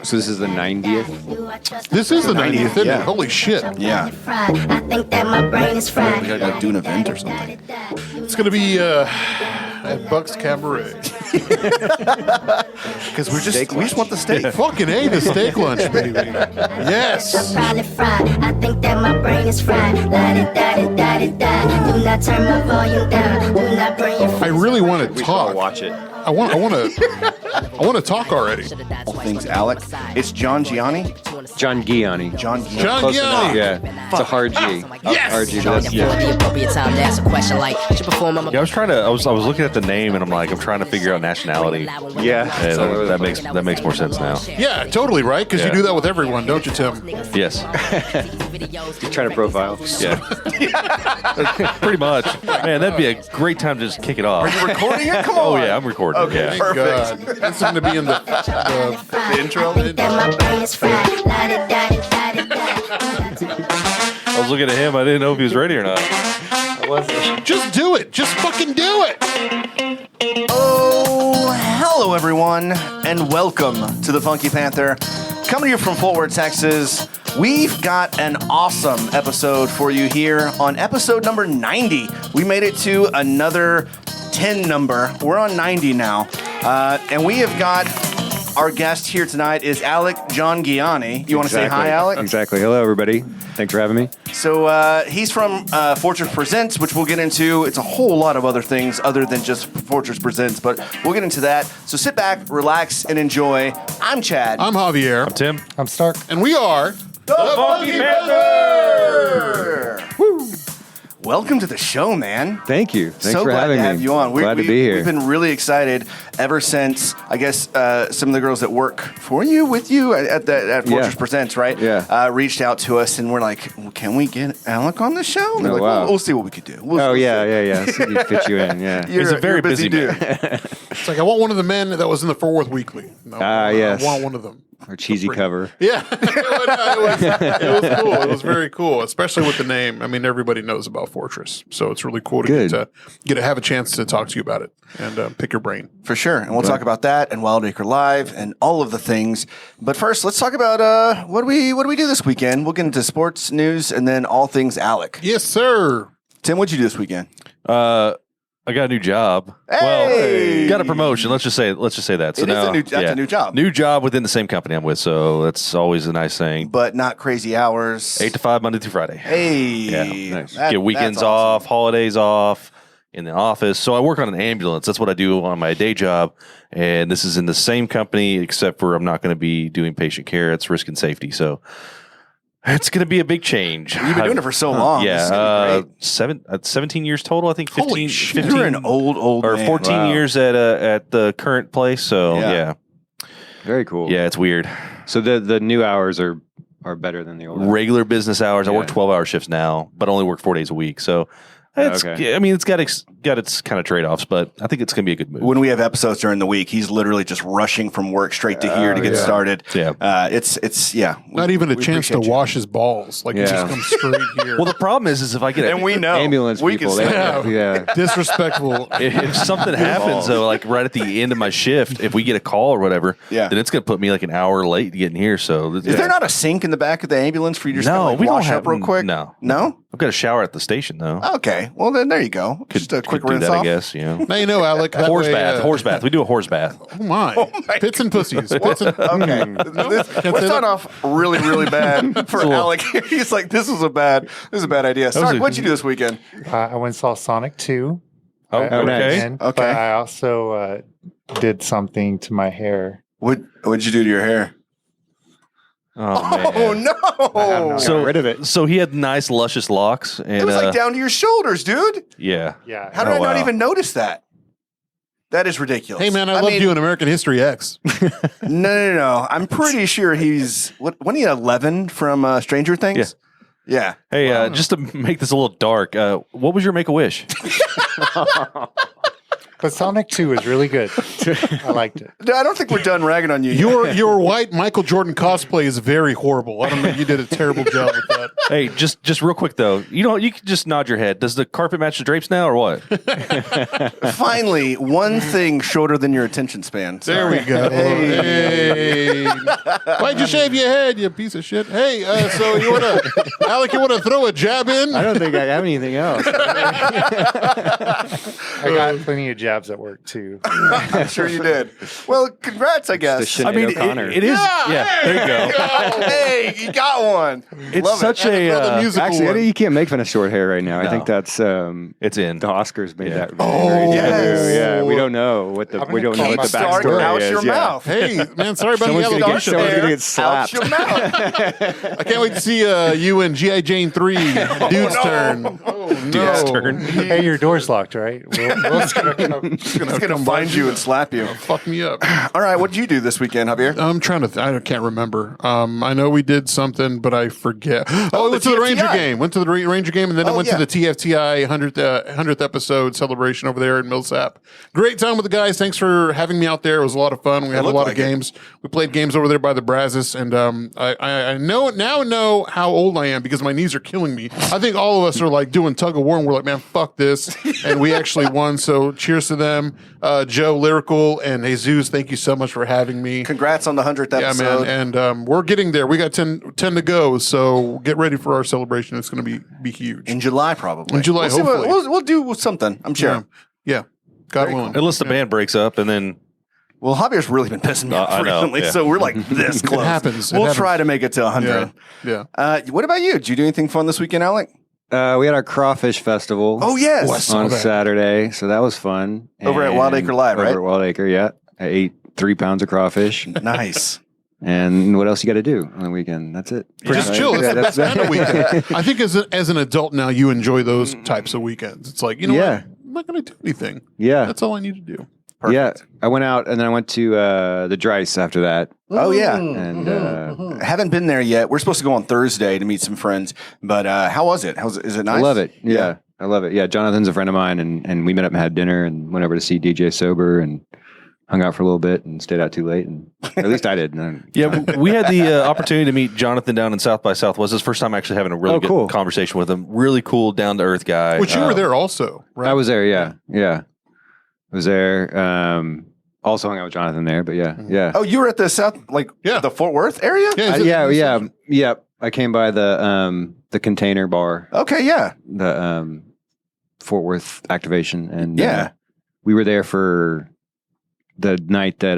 So this is the 90th? This is the 90th, isn't yeah. it? Holy shit. Yeah. I think that my brain is fried. We gotta go do an event or something. It's going to be at Buck's Cabaret. Because we just want the steak. Fucking A, the steak lunch, baby. Yes. Probably fried. I think that my brain is fried. La-di-da-di-da-di-da. Do not turn my volume down. Do not bring your I really want to We should all talk. watch it. I want to talk already. All things Alec. It's Jhangiani. Jhangiani. Jhangiani. Close enough. Jhangiani. Yeah. It's a hard G. Yes! Hard G. That's, yeah. The appropriate time to ask a question like, should perform on Yeah, I was looking at the name and I'm trying to figure out nationality. Yeah. Yeah, It's all over the that makes more sense now. Yeah, totally, right? Because you Yeah. do that with everyone, don't you, Tim? Yes. You try to profile. Yeah. Pretty much. Man, that'd be a great time to just kick it off. Are you recording it? Come Oh on. yeah, I'm recording. Okay. Yeah. God. This is going to be in the intro. that my brain is fried. La-di-da-di-da-di-da. I was looking at him. I didn't know if he was ready or not. Just do it. Just fucking do it. Oh, hello everyone, and welcome to the Funky Panther. Coming to you from Fort Worth, Texas. We've got an awesome episode for you here on episode number 90. We made it to another 10 number. We're on 90 now. And we have got our guest here tonight is Alec Jhangiani. You want to say hi, Alec? Exactly. Hello, everybody. Thanks for having me. So he's from Fortress Presents, which we'll get into. It's a whole lot of other things other than just Fortress Presents, but we'll get into that. So sit back, relax, and enjoy. I'm Chad. I'm Javier. I'm Tim. I'm Stark. And we are the Funky Panther! Woo! Welcome to the show, man. Thank you. Thanks so for glad having to me. have you on. Glad to be here. We've been really excited ever since, I guess, some of the girls that work for you, with you at Fortress Presents, right? Yeah. Reached out to us and we're like, well, can we get Alec on the show? And they're like, wow. we'll see what we could do. We'll see. Yeah. See if we fit you in. Yeah. He's a very busy dude. It's like, I want one of the men that was in the Fort Worth Weekly. No, yes. I want one of them. Our cheesy cover. Yeah. it was cool. It was very cool, especially with the name. I mean, everybody knows about Fortress, so it's really cool to get to have a chance to talk to you about it and pick your brain. For sure. And we'll talk about that and Wild Acre Live and all of the things. But first, let's talk about what do we do this weekend? We'll get into sports news and then all things Alec. Yes, sir. Tim, what'd you do this weekend? I got a new job. Hey! Well, got a promotion. Let's just say that. So It is now, that's a new job. New job within the same company I'm with. So that's always a nice thing. But not crazy hours. 8 to 5, Monday through Friday. Hey. Yeah, nice. Get weekends that's awesome. off, holidays off, in the office. So I work on an ambulance. That's what I do on my day job. And this is in the same company, except for I'm not going to be doing patient care. It's risk and safety. So it's going to be a big change. You've been doing it for so long. This is gonna be great. 17 years total. I think 15. Holy shit. 15 You're an old or man. 14 Wow. years at the current place. So Yeah. Very cool. yeah, it's weird. So the new hours are better than the old hours. Regular business hours. I work Yeah. 12-hour shifts now, but only work 4 days a week. So it's, Okay. I mean, it's got its kind of trade-offs, but I think it's going to be a good move. When we have episodes during the week, he's literally just rushing from work straight to here to get started. Yeah. It's yeah. Not even a we chance to appreciate you. wash his balls. Like, he just Yeah. comes straight here. Well, the problem is if I get And we know Ambulance we people. Can say Yeah. that. Disrespectful. if something happens, though, like right at the end of my shift, if we get a call or whatever, Yeah. then it's going to put me like an hour late getting here. So Is there not a sink in the back of the ambulance for you to just No, kinda, like, we don't wash have- up real quick? no. No? I've got a shower at the station though. Okay. Well, then there you go. Just a quick Could do rinse that, off. I guess. You know, Now you know, Alec. that horse way, bath. We do a horse bath. Oh my. Pits and pussies. Pits and, Okay. We're starting off really, really bad for Cool. Alec. He's like, this is a bad idea. Stark, what'd you do this weekend? I went and saw Sonic 2. Oh, nice. okay. And, Okay. But I also did something to my hair. What'd you do to your hair? Oh, man. Oh no! not So got rid of it. So he had nice, luscious locks, and It was like down to your shoulders, dude. yeah. Yeah. How did Oh, I not wow. even notice that? That is ridiculous. hey, man, I loved mean, you in American History X. No. I'm pretty sure he's wasn't he 11 from Stranger Things? Yeah. Hey, just to make this a little dark, what was your Make a Wish? But Sonic 2 is really good. I liked it. I don't think we're done ragging on you. Your white Michael Jordan cosplay is very horrible. I don't know. You did a terrible job with that. Hey, just real quick though, you can just nod your head. Does the carpet match the drapes now, or what? Finally, one thing shorter than your attention span. There we go. Hey. Why'd you shave your head, you piece of shit? Hey, so Alec, you want to throw a jab in? I don't think I have anything else. I got plenty of jabs at work, too. I'm sure you did. Well, congrats, I guess. I mean, O'Connor. it is. Yeah, there you go. Hey, you got one. It's Love such it. a. musical Actually, one. you can't make fun of short hair right now. I No. think that's It's in. the Oscars made that. Oh, yes. Yeah. We don't know what the I'm we gonna don't know call what the my Start backstory out is. your yeah. mouth. Hey, man, sorry about Someone's the gonna allegation. get slapped. Out your mouth. I can't wait to see you in G.I. Jane 3, Dude's Turn. Oh, no. Turn. Hey, your door's locked, right? Will's gonna come. He's going to find you and slap you. Fuck me up. All right, what did you do this weekend, Javier? I'm trying to. I can't remember. I know we did something, but I forget. Oh, I went to the TFTI. Ranger game. Went to the Ranger game, and then I Oh, went yeah. to the TFTI 100th episode celebration over there in Millsap. Great time with the guys. Thanks for having me out there. It was a lot of fun. We had a looked lot like of games. We played games over there by the Brazos, and I know how old I am because my knees are killing me. I think all of us are like doing tug of war, and we're like, man, fuck this, and we actually won. So cheers to them, Joe, Lyrical, and Jesus. Thank you so much for having me. Congrats on the 100th Yeah, episode. man, and we're getting there. We got 10 to go, so get ready for our celebration. It's going to be huge. In July, probably. In July, we'll see what- hopefully. we'll do something, I'm sure. Yeah, God willing. Unless the band breaks up, and then Well, Javier's really been pissing me off I know, recently, yeah. so we're like this close. happens. It We'll happens. try to make it to 100. Yeah. What about you? Did you do anything fun this weekend, Alec? We had our crawfish festival. Oh, yes. on Saturday, so that was fun. Over at Wild Acre Live, right? Over at Wild Acre, yeah. I ate 3 pounds of crawfish. Nice. And what else you got to do on the weekend? That's it. Just chill. It's the best kind of weekend. I think as an adult now, you enjoy those types of weekends. It's like, you know what? Yeah. I'm not going to do anything. Yeah. That's all I need to do. Yeah. I went out and then I went to the Drice after that. Oh, yeah. And Haven't been there yet. We're supposed to go on Thursday to meet some friends, but how was it? Is it nice? I love it. Yeah. I love it. Yeah. Jonathan's a friend of mine and we met up and had dinner and went over to see DJ Sober and hung out for a little bit and stayed out too late. And or at least I did. yeah, we had the opportunity to meet Jonathan down in South by Southwest. This is the first time actually having a really good cool. conversation with him. Really cool, down to earth guy. Which you were there also, right? I was there. Yeah. Yeah. I was there. Also hung out with Jonathan there, but yeah. Yeah. Oh, you were at the South, the Fort Worth area? Yeah, is it- Yeah. I came by the Container Bar, Okay, yeah. the Fort Worth activation, and Yeah. we were there for the night that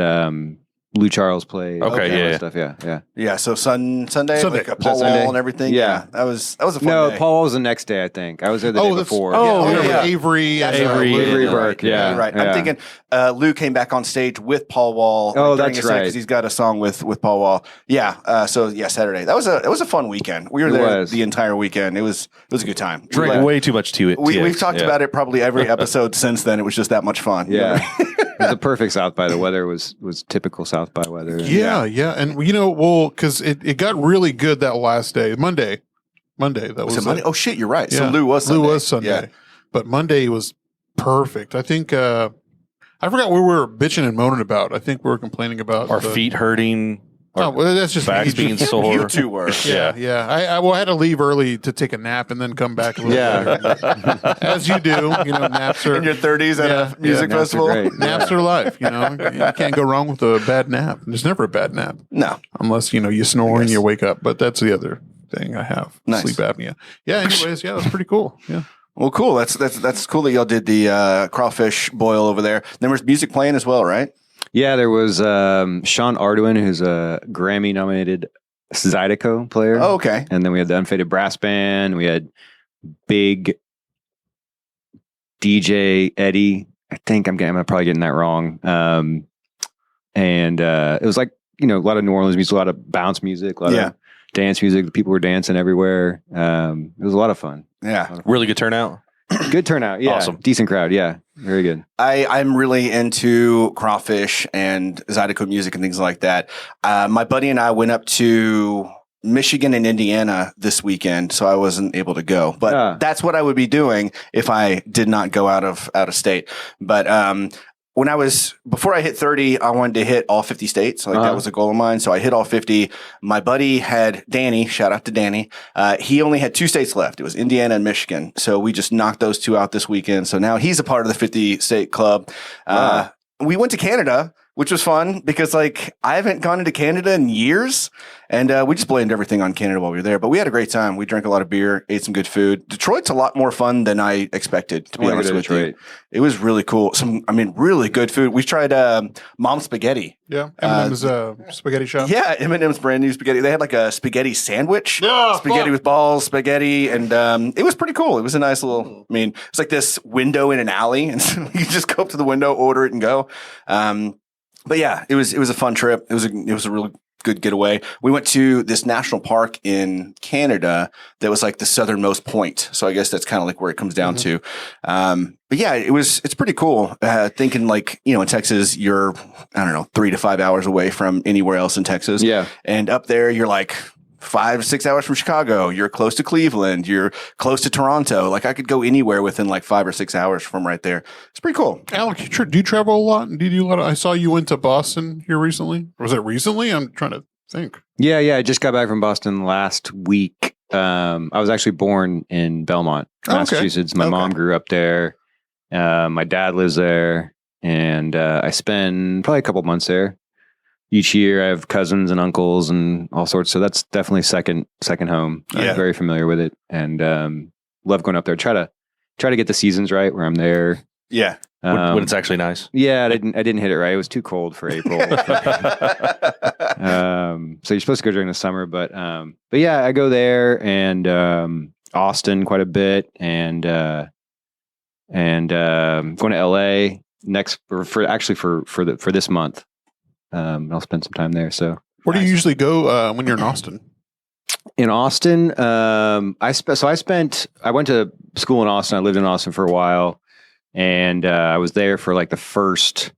Lou Charles played. Okay, all that yeah. stuff. Yeah. Yeah, so Sunday, Sunday. like a Paul Was that Sunday? Wall and everything. Yeah. That was a fun No, day. Paul was the next day. I think I was there the day that's- before. yeah. Avery. And, Avery, Lou. Avery yeah. Burke. Yeah, You're right. yeah. I'm thinking Lou came back on stage with Paul Wall. Oh, during that's his set, right. because he's got a song with Paul Wall. Yeah. Saturday. That was a fun weekend. We were It there was. the entire weekend. It was a good time. Drank way too much to it. We've talked about it probably every episode since then. It was just that much fun. Yeah. It was a perfect South by. The weather was typical South by weather. Yeah. And, because it got really good that last day. Monday. That was Was it Monday? Oh shit, you're right. So Yeah. Lou was Sunday. Yeah. But Monday was perfect. I think I forgot what we were bitching and moaning about. I think we were complaining about Our the- feet hurting. Oh, well, that's just backs me. being sore. You two were. Yeah. I had to leave early to take a nap and then come back a little later. As you do. Naps are In your 30s at Yeah. a music naps are festival? great. naps are life. You can't go wrong with a bad nap. There's never a bad nap No. unless you snore and you wake up. But that's the other thing I have. Nice. Sleep apnea. Yeah. Anyways, yeah, that's pretty cool. Yeah. Well, cool. That's cool that y'all did the crawfish boil over there. There was music playing as well, right? Yeah, there was Sean Arduin, who's a Grammy-nominated Zydeco player. Oh, okay. And then we had the Unfaded Brass Band. We had big DJ Eddie. I think I'm probably getting that wrong. And it was like, a lot of New Orleans music, a lot of bounce music, a lot of dance music. People were dancing everywhere. It was a lot of fun. Yeah. Really good turnout. Good turnout. Yeah. Awesome. Decent crowd. Yeah. Very good. I'm really into crawfish and Zydeco music and things like that. My buddy and I went up to Michigan and Indiana this weekend, so I wasn't able to go. But that's what I would be doing if I did not go out of state. But before I hit 30, I wanted to hit all 50 states. Like that was a goal of mine. So I hit all 50. My buddy had Danny, shout out to Danny. He only had 2 states left. It was Indiana and Michigan. So we just knocked those 2 out this weekend. So now he's a part of the 50 state club. We went to Canada, which was fun because like I haven't gone into Canada in years, and we just blamed everything on Canada while we were there. But we had a great time. We drank a lot of beer, ate some good food. Detroit's a lot more fun than I expected, to be honest with you. It was really cool. Really good food. We tried Mom's Spaghetti. Yeah, M&M's spaghetti shop. Yeah, M&M's brand new spaghetti. They had like a spaghetti sandwich, spaghetti with balls, spaghetti, and it was pretty cool. It was a nice little. It's like this window in an alley, and so you just go up to the window, order it, and go. But yeah, it was a fun trip. It was a really good getaway. We went to this national park in Canada that was like the southernmost point. So I guess that's kind of like where it comes down to. But yeah, it's pretty cool. Thinking like, in Texas, you're, 3 to 5 hours away from anywhere else in Texas. Yeah. And up there, you're like 5 to 6 hours from Chicago. You're close to Cleveland. You're close to Toronto. Like I could go anywhere within like 5 or 6 hours from right there. It's pretty cool. Alec, do you travel a lot? Do you do a lot? I saw you went to Boston here recently. Was it recently? I'm trying to think. Yeah. I just got back from Boston last week. I was actually born in Belmont, Massachusetts. My mom grew up there. My dad lives there, and I spend probably a couple months there. Each year I have cousins and uncles and all sorts. So that's definitely second home. Yeah. I'm very familiar with it, and love going up there. Try to get the seasons right where I'm there. Yeah. When it's actually nice. Yeah. I didn't hit it right. It was too cold for April. So you're supposed to go during the summer, but yeah, I go there, and Austin quite a bit, and going to LA next for this month. I'll spend some time there. So where do you usually go when you're in Austin? In Austin, I went to school in Austin. I lived in Austin for a while, and I was there for like the first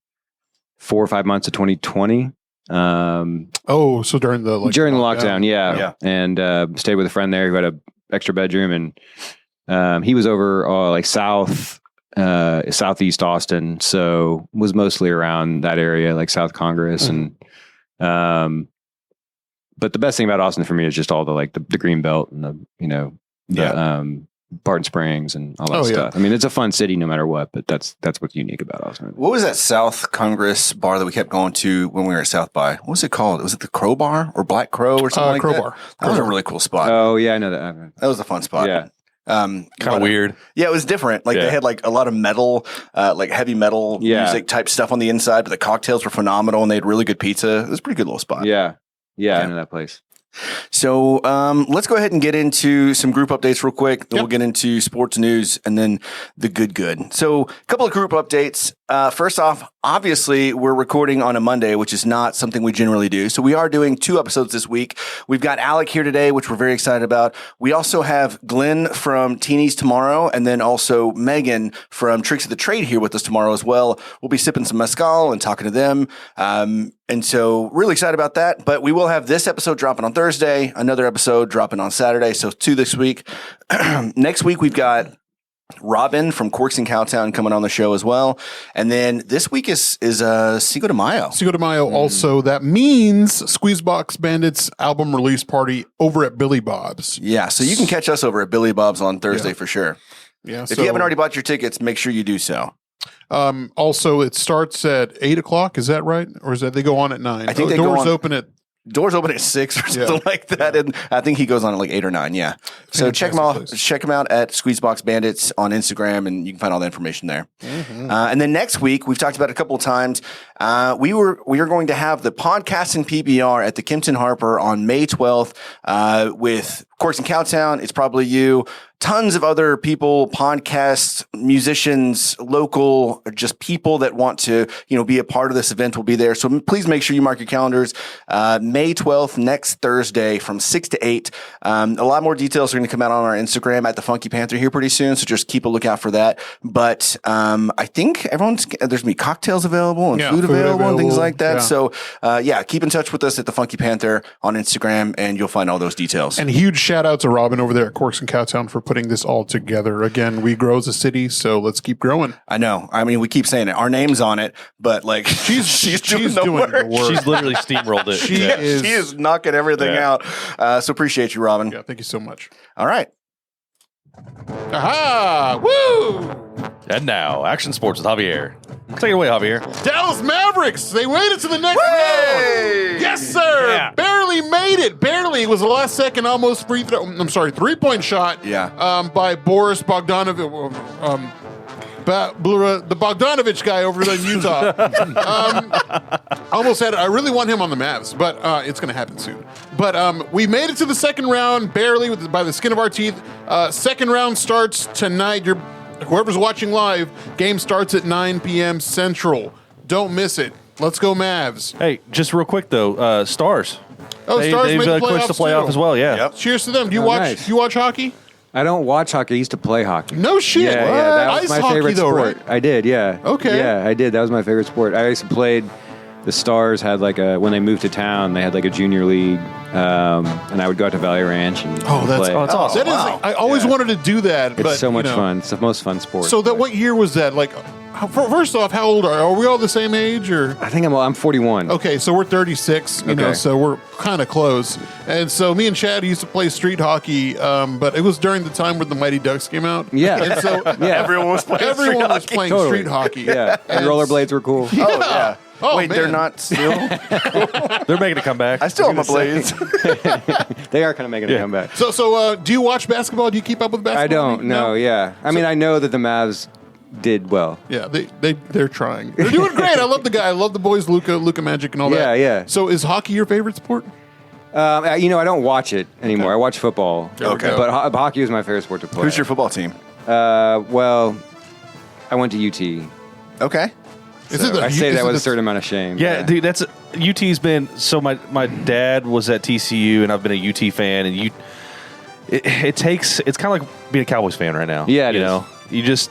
4 or 5 months of 2020. So during the lockdown, yeah. And stayed with a friend there who had a extra bedroom, and he was over like southeast Austin, so was mostly around that area, like South Congress, and but the best thing about Austin for me is just all the green belt and the Barton Springs and all that stuff. It's a fun city no matter what, but that's what's unique about Austin. What was that South Congress bar that we kept going to when we were at South by? What was it called? Was it the Crow Bar or Black Crow or something like Crowbar. That was a really cool spot. Oh yeah, I know that. That was a fun spot. Yeah. Kind of weird. Yeah, it was different. Like they had like a lot of metal, like heavy metal music type stuff on the inside, but the cocktails were phenomenal, and they had really good pizza. It was a pretty good little spot. Yeah. I know that place. So let's go ahead and get into some group updates real quick. Then we'll get into sports news and then the good. So a couple of group updates. First off, obviously, we're recording on a Monday, which is not something we generally do. So we are doing 2 episodes this week. We've got Alec here today, which we're very excited about. We also have Glenn from Teenies tomorrow, and then also Megan from Tricks of the Trade here with us tomorrow as well. We'll be sipping some mezcal and talking to them. And so really excited about that. But we will have this episode dropping on Thursday, another episode dropping on Saturday. So 2 this week. Next week, we've got Robin from Corks and Cowtown coming on the show as well. And then this week is Cinco de Mayo. Cinco de Mayo also. That means Squeezebox Bandits album release party over at Billy Bob's. Yeah, so you can catch us over at Billy Bob's on Thursday for sure. Yeah. If you haven't already bought your tickets, make sure you do so. Also, it starts at 8 o'clock. Is that right? Or is that they go on at 9? I think doors open at 6 or something like that. And I think he goes on at like 8 or 9. Yeah. So check him out. Check him out at Squeezebox Bandits on Instagram, and you can find all the information there. And then next week, we've talked about it a couple of times. We are going to have the podcasting PBR at the Kempton Harper on May 12th with Corks and Cowtown. It's probably you. tons of other people, podcasts, musicians, local, just people that want to, be a part of this event will be there. So please make sure you mark your calendars. May 12th, next Thursday from 6 to 8. A lot more details are going to come out on our Instagram at the Funky Panther here pretty soon. So just keep a lookout for that. But I think there's going to be cocktails available and food available and things like that. Yeah. So keep in touch with us at the Funky Panther on Instagram and you'll find all those details. And huge shout out to Robin over there at Corks and Cowtown for putting this all together. Again, we grow as a city, so let's keep growing. I know. I mean, we keep saying it. Our name's on it, but like she's doing the work. She's literally steamrolled it. She is knocking everything out. So appreciate you, Robin. Yeah, thank you so much. All right. Aha! Woo! And now, action sports with Javier. Take it away, Javier. Dallas Mavericks. They made it to the next round. Yes, sir. Yeah. Barely made it. Barely. It was the last second, almost three-point shot. Yeah. By Boris Bogdanovic. The Bogdanovich guy over there in Utah. Almost had it. I really want him on the Mavs, but it's going to happen soon. But we made it to the second round, barely, by the skin of our teeth. Second round starts tonight. Whoever's watching live, game starts at 9 p.m. Central. Don't miss it. Let's go Mavs. Hey, just real quick, though, Stars. Oh, Stars they've made the clinched the playoffs playoff too. as well, yeah. Yep. Cheers to them. Do you Nice. watch hockey? I don't watch hockey. I used to play hockey. No shit. Yeah, that was Ice my hockey, favorite though, sport. right? I did, yeah. Okay. Yeah, I did. That was my favorite sport. I used to play. The Stars had when they moved to town, they had a junior league, and I would go out to Valley Ranch and that's play. awesome. That is, I always wanted to do that. It's but, so much fun. It's the most fun sport. So what year was that? First off, how old are we all the same age or? I think I'm 41. Okay, so we're 36, Okay. so we're kind of close. And so me and Chad used to play street hockey, but it was during the time when the Mighty Ducks came out. Yeah. And so Yeah. Everyone was playing playing Totally. street hockey. Yeah. And rollerblades were cool. Oh, yeah. Oh, Wait, man. they're not still? They're making a comeback. I still have my blades. They are kind of making a comeback. So do you watch basketball? Do you keep up with basketball? I don't know. Yeah. I mean, I know that the Mavs did well. Yeah, they're trying. They're doing great. I love the guy. I love the boys, Luka Magic and all that. Yeah, yeah. So is hockey your favorite sport? I don't watch it anymore. I watch football. Okay. But hockey was my favorite sport to play. Who's your football team? Well, I went to UT. Okay. I say that with a certain amount of shame. Yeah, dude, UT's been so. My dad was at TCU, and I've been a UT fan, and it's kind of like being a Cowboys fan right now. Yeah, it you is. know,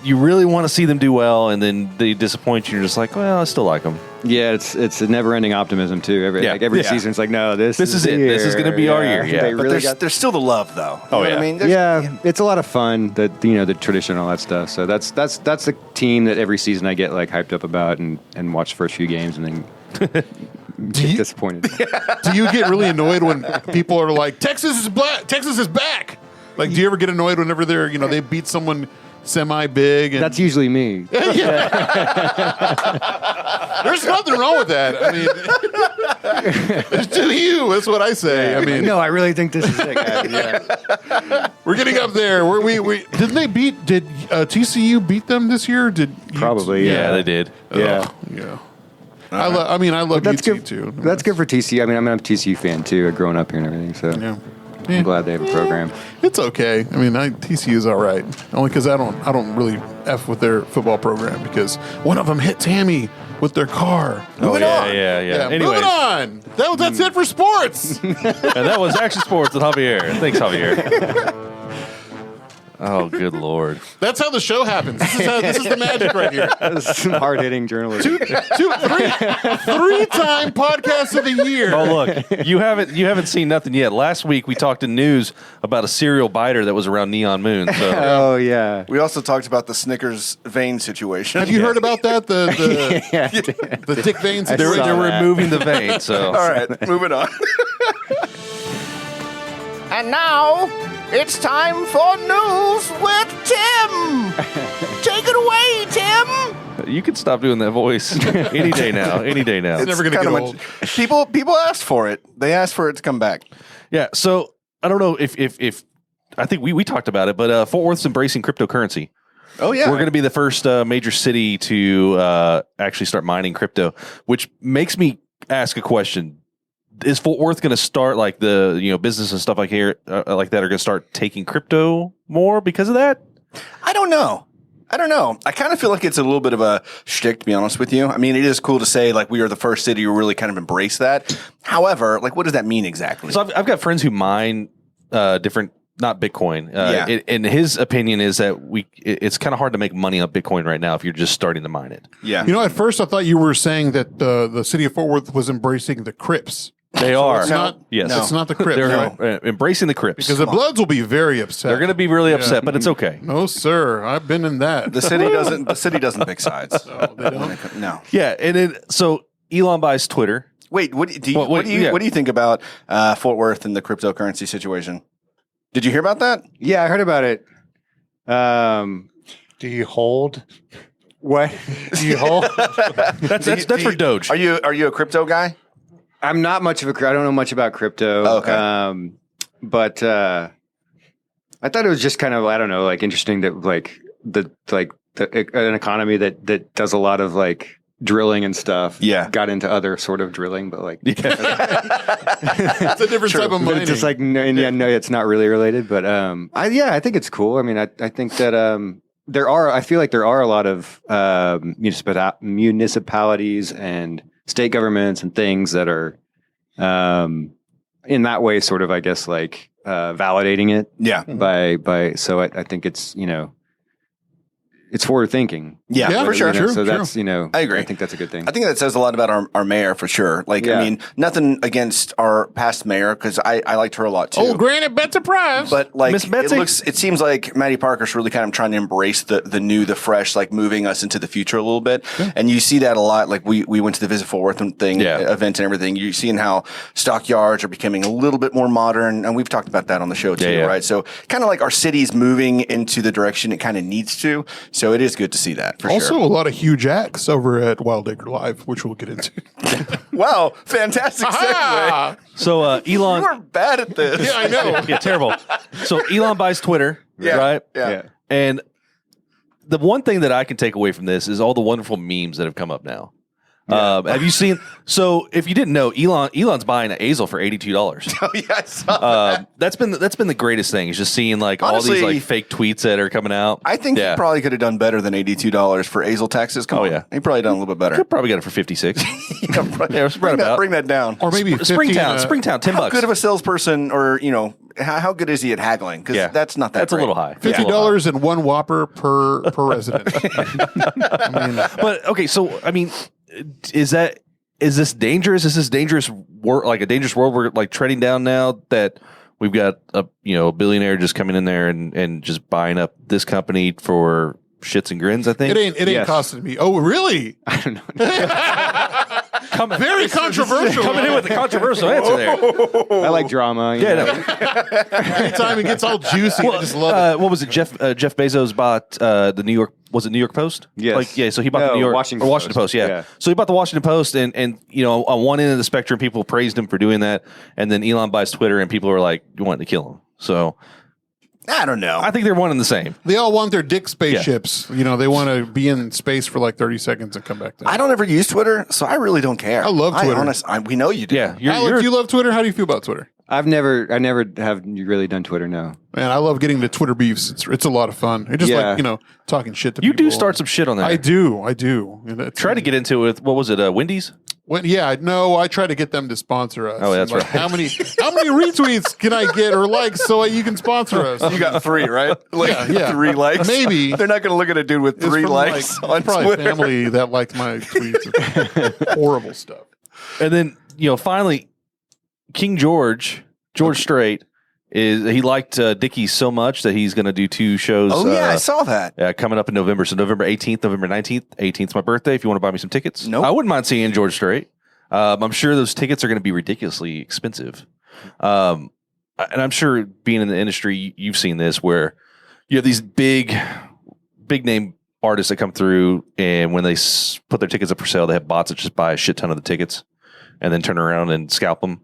you really want to see them do well, and then they disappoint you. You're just like, well, I still like them. Yeah, it's a never-ending optimism too. Every season, it's like, no, this is the it. year. This is going to be our year. Yeah, They But really there's still the love, though. You know what I mean? It's a lot of fun. The tradition, all that stuff. So that's the team that every season I get hyped up about and watch the first few games and then get disappointed. Do you get really annoyed when people are like, Texas is back? Like, do you ever get annoyed whenever they beat someone semi-big? And That's usually me. there's nothing wrong with that. I mean, it's to you. That's what I say. I mean, no, I really think this is it, guys. Yeah. we're getting up there. Did TCU beat them this year? Probably, Yeah, they did. Yeah. Yeah. I love That's UT good too. That's good for TCU. I mean, I'm a TCU fan too. Growing up here and everything, so Yeah. I'm glad they have a program. It's okay. I mean, TCU is all right. Only because I don't really F with their football program because one of them hit Tammy with their car. Moving on. Yeah. Moving Anyways, on. That's it for sports. and that was Action Sports with Javier. Thanks, Javier. Oh, good Lord. That's how the show happens. This is the magic right here. That's some hard-hitting journalism. Three-time podcast of the year. Oh, look, you haven't seen nothing yet. Last week we talked in news about a serial biter that was around Neon Moon. So Oh yeah. We also talked about the Snickers vein situation. Have you heard about that? The Dick Vein I situation. saw they're that. removing the vein. So All right, moving on. And now it's time for news with Tim. Take it away, Tim. you can stop doing that voice any day now. Any day now. It's never gonna Kinda get old. People asked for it. They asked for it to come back. Yeah. So I don't know if I think we talked about it, but Fort Worth's embracing cryptocurrency. Oh yeah, We're going to be the first major city to actually start mining crypto, which makes me ask a question. is Fort Worth going to start like the business and stuff like here like that are going to start taking crypto more because of that? I don't know. I kind of feel like it's a little bit of a shtick, to be honest with you. I mean, it is cool to say like we are the first city who really kind of embrace that. However, like what does that mean exactly? So I've got friends who mine different, not Bitcoin. And his opinion is that it's kind of hard to make money on Bitcoin right now if you're just starting to mine it. Yeah. You know, at first I thought you were saying that the city of Fort Worth was embracing the Crips. They are. It's not. Yes. No. It's not the Crips. They're embracing the Crips. Because the Bloods will be very upset. They're going to be really upset, but it's okay. No, sir. I've been in that. The city doesn't pick sides. No, they don't. No. Yeah, and then so Elon buys Twitter. Wait, what do you think about Fort Worth and the cryptocurrency situation? Did you hear about that? Yeah, I heard about it. Do you hold? What? Do you hold? That's for Doge. Are you a crypto guy? I'm not much of a. I don't know much about crypto. Oh, okay. But I thought it was just kind of, I don't know, like interesting that an economy that does a lot of like drilling and stuff. Yeah. Got into other sort of drilling, but like It's a different type of but mining. it's just like no, it's not really related. But I think it's cool. I mean, I think that I feel like there are a lot of municipalities and state governments and things that are in that way sort of, I guess, like validating it. Yeah. So I think it's, it's forward thinking. Yeah, for sure. So that's, I agree. I think that's a good thing. I think that says a lot about our mayor for sure. Like, Yeah. I mean, nothing against our past mayor because I liked her a lot too. Oh, granted, Betsy Prize. But like, Miss Betsy? it seems like Maddie Parker's really kind of trying to embrace the new, the fresh, like moving us into the future a little bit. Yeah. And you see that a lot. Like we went to the Visit Fort Worth event and everything. You're seeing how stockyards are becoming a little bit more modern. And we've talked about that on the show too, right? So kind of like our city's moving into the direction it kind of needs to. So it is good to see that for also, sure. a lot of huge acts over at Wild Acre Live, which we'll get into. Wow. Fantastic segue. So Elon, You are bad at this. Yeah, I know. yeah, terrible. So Elon buys Twitter, right? Yeah. And the one thing that I can take away from this is all the wonderful memes that have come up now. Have you seen? So if you didn't know, Elon's buying an Azel for $82. Oh yeah, I saw that. That's been the greatest thing. Is just seeing like Honestly, all these like fake tweets that are coming out. I think he probably could have done better than $82 for Azel taxes. Come on. Yeah, he probably done a little bit better. Could probably get it for $56. Bring that down. Or maybe Springtown, $10. How good of a salesperson, or how good is he at haggling? Because that's not that. That's great. a little high. $50 and one Whopper per resident. But okay, so I mean, is this dangerous? Is this dangerous world, like a dangerous world we're like treading down now that we've got a billionaire just coming in there and just buying up this company for shits and grins? I think it ain't costing me. Oh, really? I don't know. Very controversial. Coming in with a controversial answer there. I like drama. Anytime it gets all juicy, I just love it. What was it? Jeff Bezos bought the New York. Was it New York Post? Yes. So he bought the New York Washington Post. Yeah. So he bought the Washington Post, and on one end of the spectrum, people praised him for doing that, and then Elon buys Twitter, and people are like, "You want to kill him?" So I don't know. I think they're one and the same. They all want their dick spaceships. They want to be in space for like 30 seconds and come back down. I don't ever use Twitter, so I really don't care. I love Twitter. We know you do. Yeah. Alec, do you love Twitter? How do you feel about Twitter? I never have really done Twitter. No. Man, I love getting to Twitter beefs. It's a lot of fun. It's just like, talking shit to You people. do start some shit on there. I do. Try to get into it with, what was it, Wendy's? I try to get them to sponsor us. Oh, that's right. How many retweets can I get or likes so you can sponsor us? You got 3, right? Yeah. 3 likes. Maybe. They're not going to look at a dude with 3 likes on probably Twitter. family that liked my tweets. Horrible stuff. And then, finally, King George Strait, he liked Dickie so much that he's going to do 2 shows. Oh, yeah, I saw that. Coming up in November. So November 18th, November 19th. 18th's my birthday if you want to buy me some tickets. Nope. I wouldn't mind seeing George Strait. I'm sure those tickets are going to be ridiculously expensive. And I'm sure being in the industry, you've seen this where you have these big name artists that come through, and when they put their tickets up for sale, they have bots that just buy a shit ton of the tickets and then turn around and scalp them.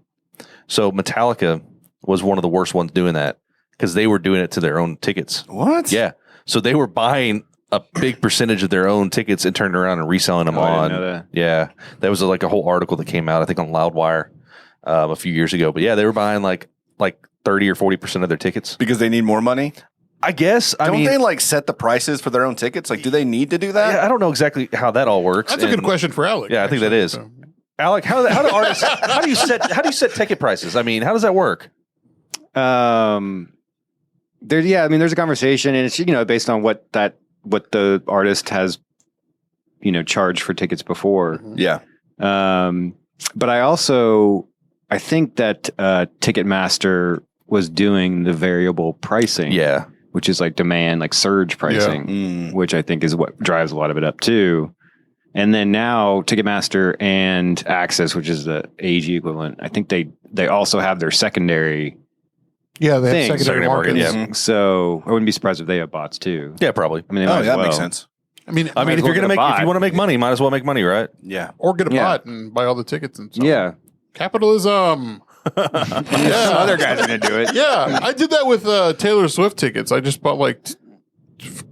So Metallica was one of the worst ones doing that because they were doing it to their own tickets. What? Yeah. So they were buying a big percentage of their own tickets and turning around and reselling them I on. didn't know that. Yeah. That was like a whole article that came out, I think, on Loudwire. a few years ago. But yeah, they were buying like 30 or 40% of their tickets Because they need more money? I guess. Don't they like set the prices for their own tickets? Like, do they need to do that? I don't know exactly how that all works. That's a good question for Alec. Yeah, I think that is. So. Alec, how do artists how do you set ticket prices? I mean, how does that work? There's a conversation, and it's based on what the artist has charged for tickets before. Yeah. But I think that Ticketmaster was doing the variable pricing. Yeah. Which is like demand, like surge pricing, which I think is what drives a lot of it up too. And then now Ticketmaster and Access, which is the AG equivalent, I think they also have their secondary. Yeah, they have thing. secondary markets. Yeah. So I wouldn't be surprised if they have bots too. Yeah, probably. I mean, they might as that well. makes sense. I mean, If you're gonna if you want to make money, might as well make money, right? Yeah. or get a bot and buy all the tickets and stuff. Yeah. Capitalism. Some other guys are going to do it. Yeah, I did that with Taylor Swift tickets. I just bought like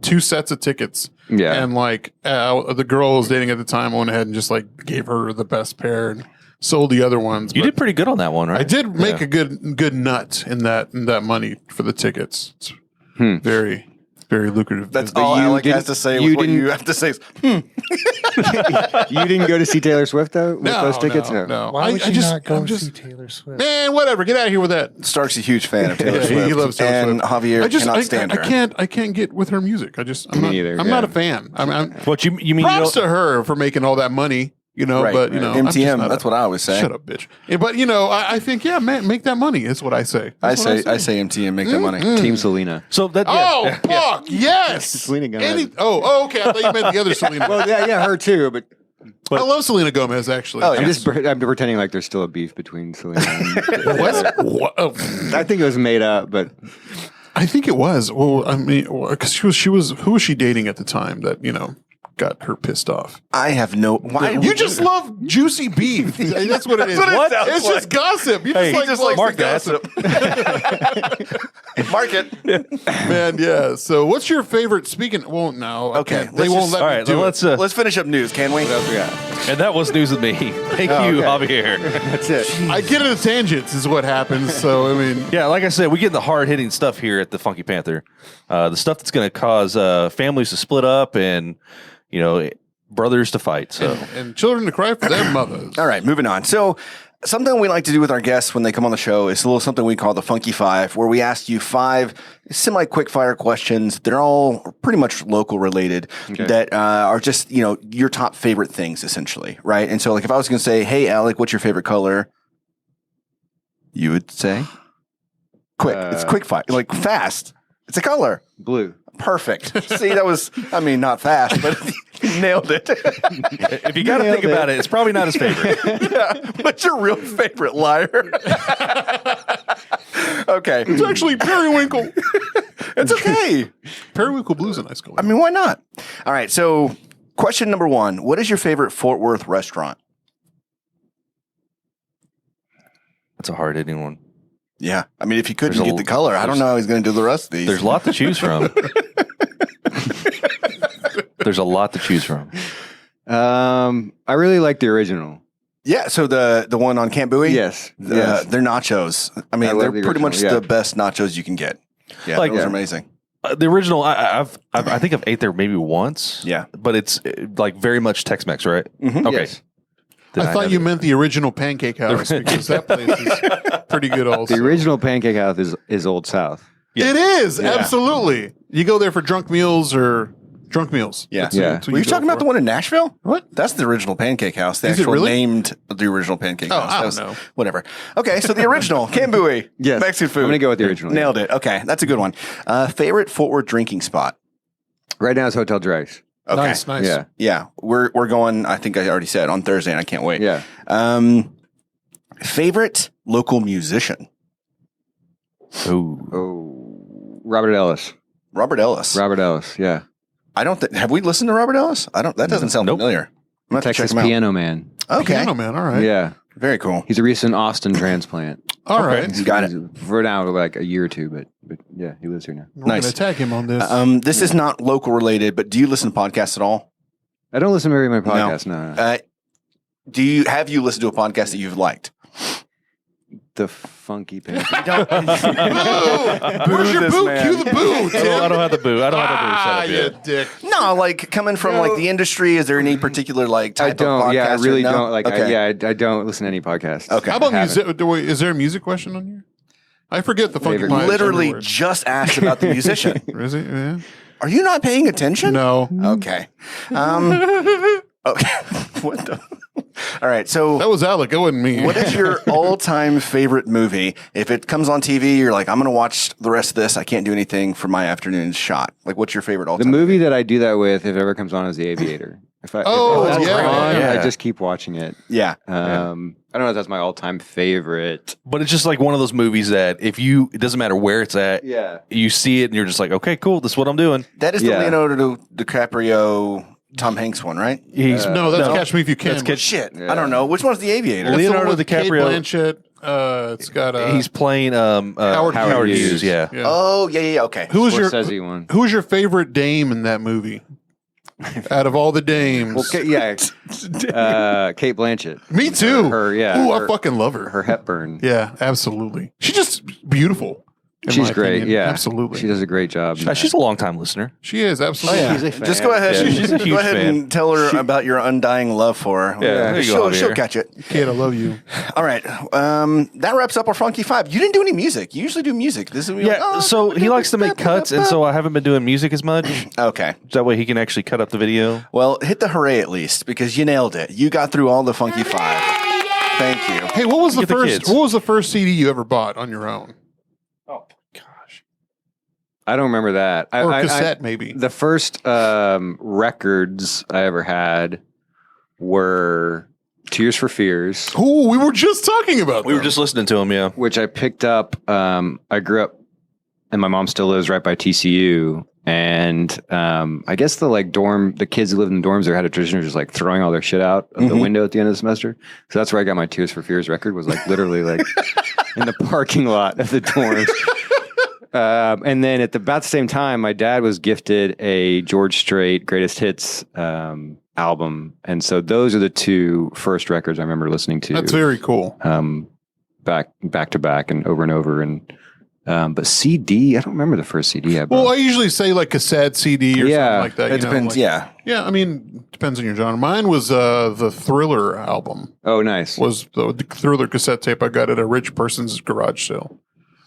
2 sets of tickets. Yeah. And like the girl I was dating at the time, I went ahead and just like gave her the best pair and sold the other ones. You But did pretty good on that one, right? I did make a good nut in that money for the tickets. It's very, very lucrative. That's But all you Alec has didn't- to say. you What didn't- you have to say is, You didn't go to see Taylor Swift though with those tickets? No. Why would you not go I'm see Taylor Swift? Man, whatever. Get out of here with that. Stark's a huge fan of Taylor Yeah, Swift. he loves Taylor and Swift. Javier cannot I stand her. I can't get with her music. I'm Me neither, I'm yeah. not a fan. I'm What you mean? props to her for making all that money. Right, but right. I'm just MTM, not that's what I always say. Shut up, bitch. Yeah, but I think man, make that money. Is what I say. I That's what say MTM, make that money. Team Selena. So that Oh fuck yes. Selena Gomez. Okay. I thought you meant the other Selena. Well, yeah, her too. But I love Selena Gomez actually. Oh, yeah. I'm pretending like there's still a beef between Selena. And What? Oh. I think it was made up, but I think it was. Well, I mean, because she was. Who was she dating at the time that got her pissed off? I have no. Why? You just love juicy beef. That's what it is. That's what it sounds It's like. just gossip. You just like mark gossip. Mark it. Man, yeah. So, what's your favorite? Speaking. Well, no. Okay, They let's won't just- let all me right, do let's it. Let's finish up news, can we? and that was news with me. Thank Oh, you, okay. Javier. that's it. I get into tangents, is what happens. So, I mean, Yeah, like I said, we get the hard hitting stuff here at the Funky Panther. The stuff that's going to cause families to split up and brothers to fight. So and children to cry for their mothers. All right, moving on. So, something we like to do with our guests when they come on the show is a little something we call the Funky Five, where we ask you 5 semi-quick fire questions. They're all pretty much local related that are just, your top favorite things, essentially, right? And so, like, if I was going to say, hey, Alec, what's your favorite color? You would say? Quick. It's quick fire. Like, fast. It's a color. Blue. Perfect. See, that was, not fast, but you nailed it. if you got to think about it, it's probably not his favorite. Yeah. What's your real favorite, liar? Okay. It's actually Periwinkle. It's okay. Periwinkle Blue's a nice color. I mean, why not? All right. So, question number 1. What is your favorite Fort Worth restaurant? That's a hard hitting one. Yeah. I mean, if you couldn't There's get the color, I don't know how he's going to do the rest of these. There's a lot to choose from. There's a lot to choose from. I really like the original. Yeah. So, the one on Camp Bowie? Yes. They're nachos. I mean, I love they're the pretty much original, yeah. the best nachos you can get. Yeah. Like- those are Yeah. amazing. The original, I think I've ate there maybe once. Yeah. But it's like very much Tex-Mex, right? Okay. Yes. Then I thought have you it. meant the original Pancake House because that place is pretty good also. The original Pancake House is Old South. It is, absolutely. You go there for drunk meals or drunk meals. Yeah. That's Yeah. what Were you go talking about for. the one in Nashville? What? That's the original Pancake House. They Is it actually really? named the original Pancake Oh, House. I That don't was- know. Whatever. Okay, so the original, Camp Bowie. Yes. Mexican food. I'm gonna go with the original, yeah. Nailed it. Okay, that's a good one. Favorite Fort Worth drinking spot? Right now it's Hotel Dries. Okay. Nice. Yeah. Yeah, we're going, I think I already said, on Thursday, and I can't wait. Yeah. Favorite local musician? Ooh. Oh, Robert Ellis. Robert Ellis. Robert Ellis. Yeah. I don't have we listened to Robert Ellis? That doesn't sound Nope. familiar. I'm gonna have to Texas check him out. Piano Man. Okay. Piano Man, all right. Yeah. Very cool. He's a recent Austin transplant. All right. You got it. For now, like a year or two, but yeah, he lives here now. We're Nice. going to tag him on this. This is not local related, but do you listen to podcasts at all? I don't listen to very many podcasts. No. Have you listened to a podcast that you've liked? The Funky Panther. Where's your boo? Cue the boo, Tim. I don't have the boo. I don't have the boo set up you yet. dick. No, like coming from like the industry, is there any particular like type I don't. of podcast? Yeah, I really no? don't. Like, Okay. I don't listen to any podcasts. Okay. How about I music? Is there a music question on here? I forget the Funky Favorite- Panther. Literally everywhere. just asked about the musician. Is it? Yeah. Are you not paying attention? No. Okay. Okay. What the? All right. So That was Alec. It wasn't me. what is your all-time favorite movie? If it comes on TV, you're like, I'm going to watch the rest of this. I can't do anything for my afternoon shot. Like, what's your favorite The all-time? movie that I do that with, if it ever comes on, is The Aviator. If Oh, it's yeah. on, Yeah. I just keep watching it. Yeah. I don't know if that's my all-time favorite. But it's just like one of those movies that it doesn't matter where it's at. Yeah. You see it and you're just like, okay, cool. This is what I'm doing. That is the Yeah. Leonardo DiCaprio, Tom Hanks one, right? He's No, that's Catch Me If You Can. That's Catch- Shit. Yeah. I don't know. Which one's The Aviator? That's the Leonardo one with Kate DiCaprio. Blanchett. It's got he's playing Howard Hughes. Yeah. Yeah. Oh, yeah. Okay. Who was your Scorsese one. Who was your favorite dame in that movie? Out of all the dames, Well, Kate Blanchett. me too. Her, yeah. Ooh, I her- fucking love her. Her Hepburn. Yeah, absolutely. She's just beautiful. in She's my great. opinion. Yeah. Absolutely. She does a great job. She's a long time listener. She is absolutely. Oh, yeah. She's a fan. Just go ahead. Yeah, she's a huge go ahead fan. and tell her about your undying love for her. Yeah, there you go, she'll Javier. catch it. Kate, I love you. All right. That wraps up our Funky Five. You didn't do any music. You usually do music. This is Yeah, so he likes to make cuts, and so I haven't been doing music as much. Okay. That way he can actually cut up the video. Well, hit the hooray at least because you nailed it. You got through all the Funky Five. Thank you. Hey, what was the Get the first? kids. What was the first CD you ever bought on your own, Gosh. I don't remember that. or I- cassette maybe? The first records I ever had were Tears for Fears, Ooh, we were just talking about. We were them. just listening to him, yeah. which I picked up. I grew up, and my mom still lives right by TCU. And I guess the kids who lived in the dorms there had a tradition of just like throwing all their shit out of the window at the end of the semester. So that's where I got my Tears for Fears record, was like literally like in the parking lot of the dorms. And then about the same time, my dad was gifted a George Strait Greatest Hits album. And so those are the two first records I remember listening to. That's very cool. Back to back and over. And but CD, I don't remember the first CD I bought. Well, I usually say like cassette, CD, or Yeah, something like that. It depends. Yeah, I mean, depends on your genre. Mine was the Thriller album. Oh, nice. Was the Thriller cassette tape I got at a rich person's garage sale.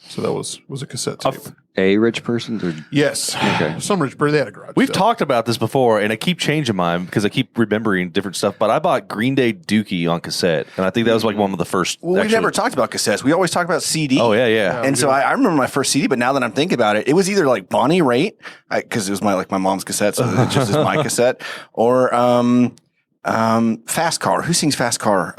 So that was a cassette tape. A rich person? Or, Yes. Okay. Some rich person, they had a garage We've sale. talked about this before, and I keep changing mine because I keep remembering different stuff. But I bought Green Day Dookie on cassette, and I think that was like one of the first. Well, we actually- never talked about cassettes. We always talk about CD. Oh, yeah. And so I remember my first CD, but now that I'm thinking about it, it was either like Bonnie Raitt, because it was my mom's cassette, so it just is my cassette, or Fast Car. Who sings Fast Car?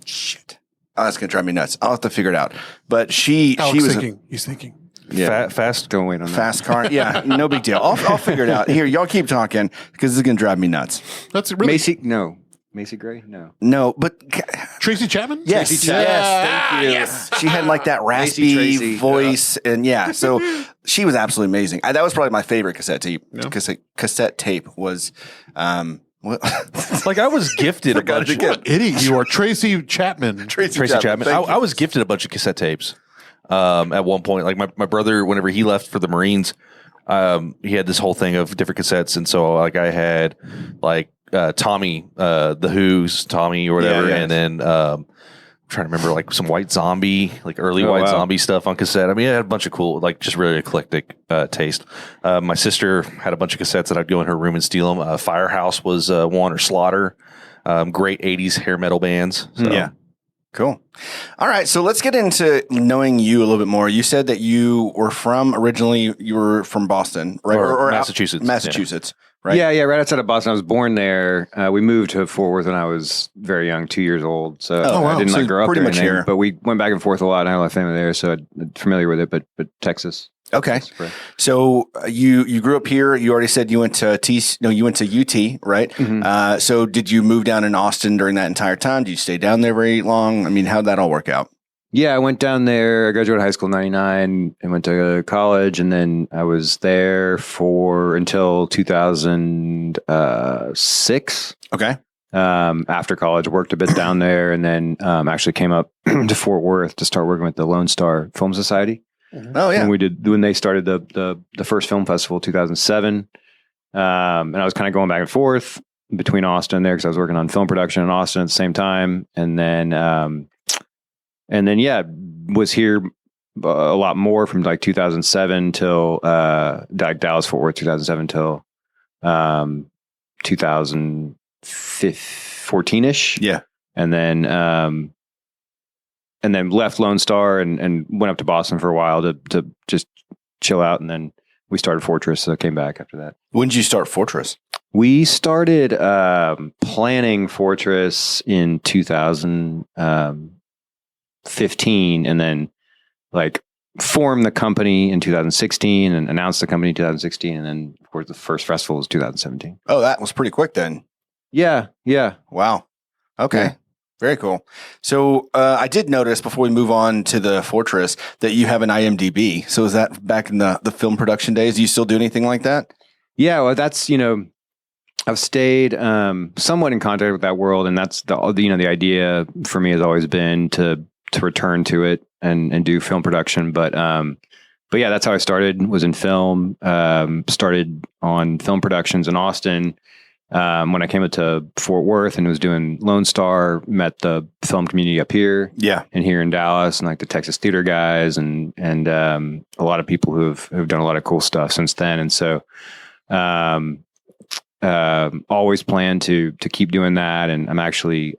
Shit. Oh, that's gonna drive me nuts. I'll have to figure it out. But she Alex was thinking. He's thinking. yeah. Fast. Don't wait on that. Fast Car. Yeah, no big deal. I'll figure it out. Here, y'all keep talking because this is gonna drive me nuts. That's really Macy Gray? No. No, but Tracy Chapman. yes, Tracy Chapman. yes, thank you. She had like that raspy Tracy. voice, and yeah, so she was absolutely amazing. That was probably my favorite cassette tape. Yeah. Cassette tape was. What? Like I was gifted a Forgot bunch. it again. What idiot you are, Tracy Chapman. Tracy Chapman. I was gifted a bunch of cassette tapes at one point. Like my brother, whenever he left for the Marines, he had this whole thing of different cassettes, and so like I had like Tommy, the Who's Tommy or whatever, Yeah, and then I'm trying to remember like some White Zombie, like early Oh, White wow. Zombie stuff on cassette. I mean, it had a bunch of cool, like just really eclectic taste. My sister had a bunch of cassettes that I'd go in her room and steal them. Firehouse was one, or Slaughter. Great 80s hair metal bands. So. Yeah. Cool. All right, so let's get into knowing you a little bit more. You said that you were originally from Boston, right? Or Massachusetts. Massachusetts, right? Yeah, right outside of Boston. I was born there. We moved to Fort Worth when I was very young, 2 years old. So Oh, wow. I didn't So grow up pretty there or much anything, here. but we went back and forth a lot. I have a lot of family there, so I'm familiar with it. But Texas. Okay. So you grew up here. You already said you went to you went to UT, right? Mm-hmm. So did you move down in Austin during that entire time? Did you stay down there very long? I mean, how'd that all work out? Yeah, I went down there. I graduated high school in 99 and went to college. And then I was there until 2006. Okay. after college, worked a bit down there, and then actually came up to Fort Worth to start working with the Lone Star Film Society. Oh yeah. When they started the first film festival, 2007, and I was kind of going back and forth between Austin there because I was working on film production in Austin at the same time, and then was here a lot more from like 2007 till like Dallas Fort Worth 2007 till 2014ish. Yeah. And then left Lone Star and went up to Boston for a while to just chill out. And then we started Fortress. So I came back after that. When did you start Fortress? We started planning Fortress in 2015 and then like formed the company in 2016 and announced the company in 2016. And then of course the first festival was 2017. Oh, that was pretty quick then. Yeah. Wow. Okay. Yeah. Very cool. So I did notice before we move on to the Fortress that you have an IMDb. So is that back in the film production days? Do you still do anything like that? Yeah. Well, that's, I've stayed somewhat in contact with that world. And that's the idea for me has always been to return to it and do film production. But yeah, that's how I started, was in film, started on film productions in Austin. When I came up to Fort Worth and was doing Lone Star, met the film community up here, and here in Dallas, and like the Texas theater guys, and a lot of people who've done a lot of cool stuff since then. And so, always plan to keep doing that. And I'm actually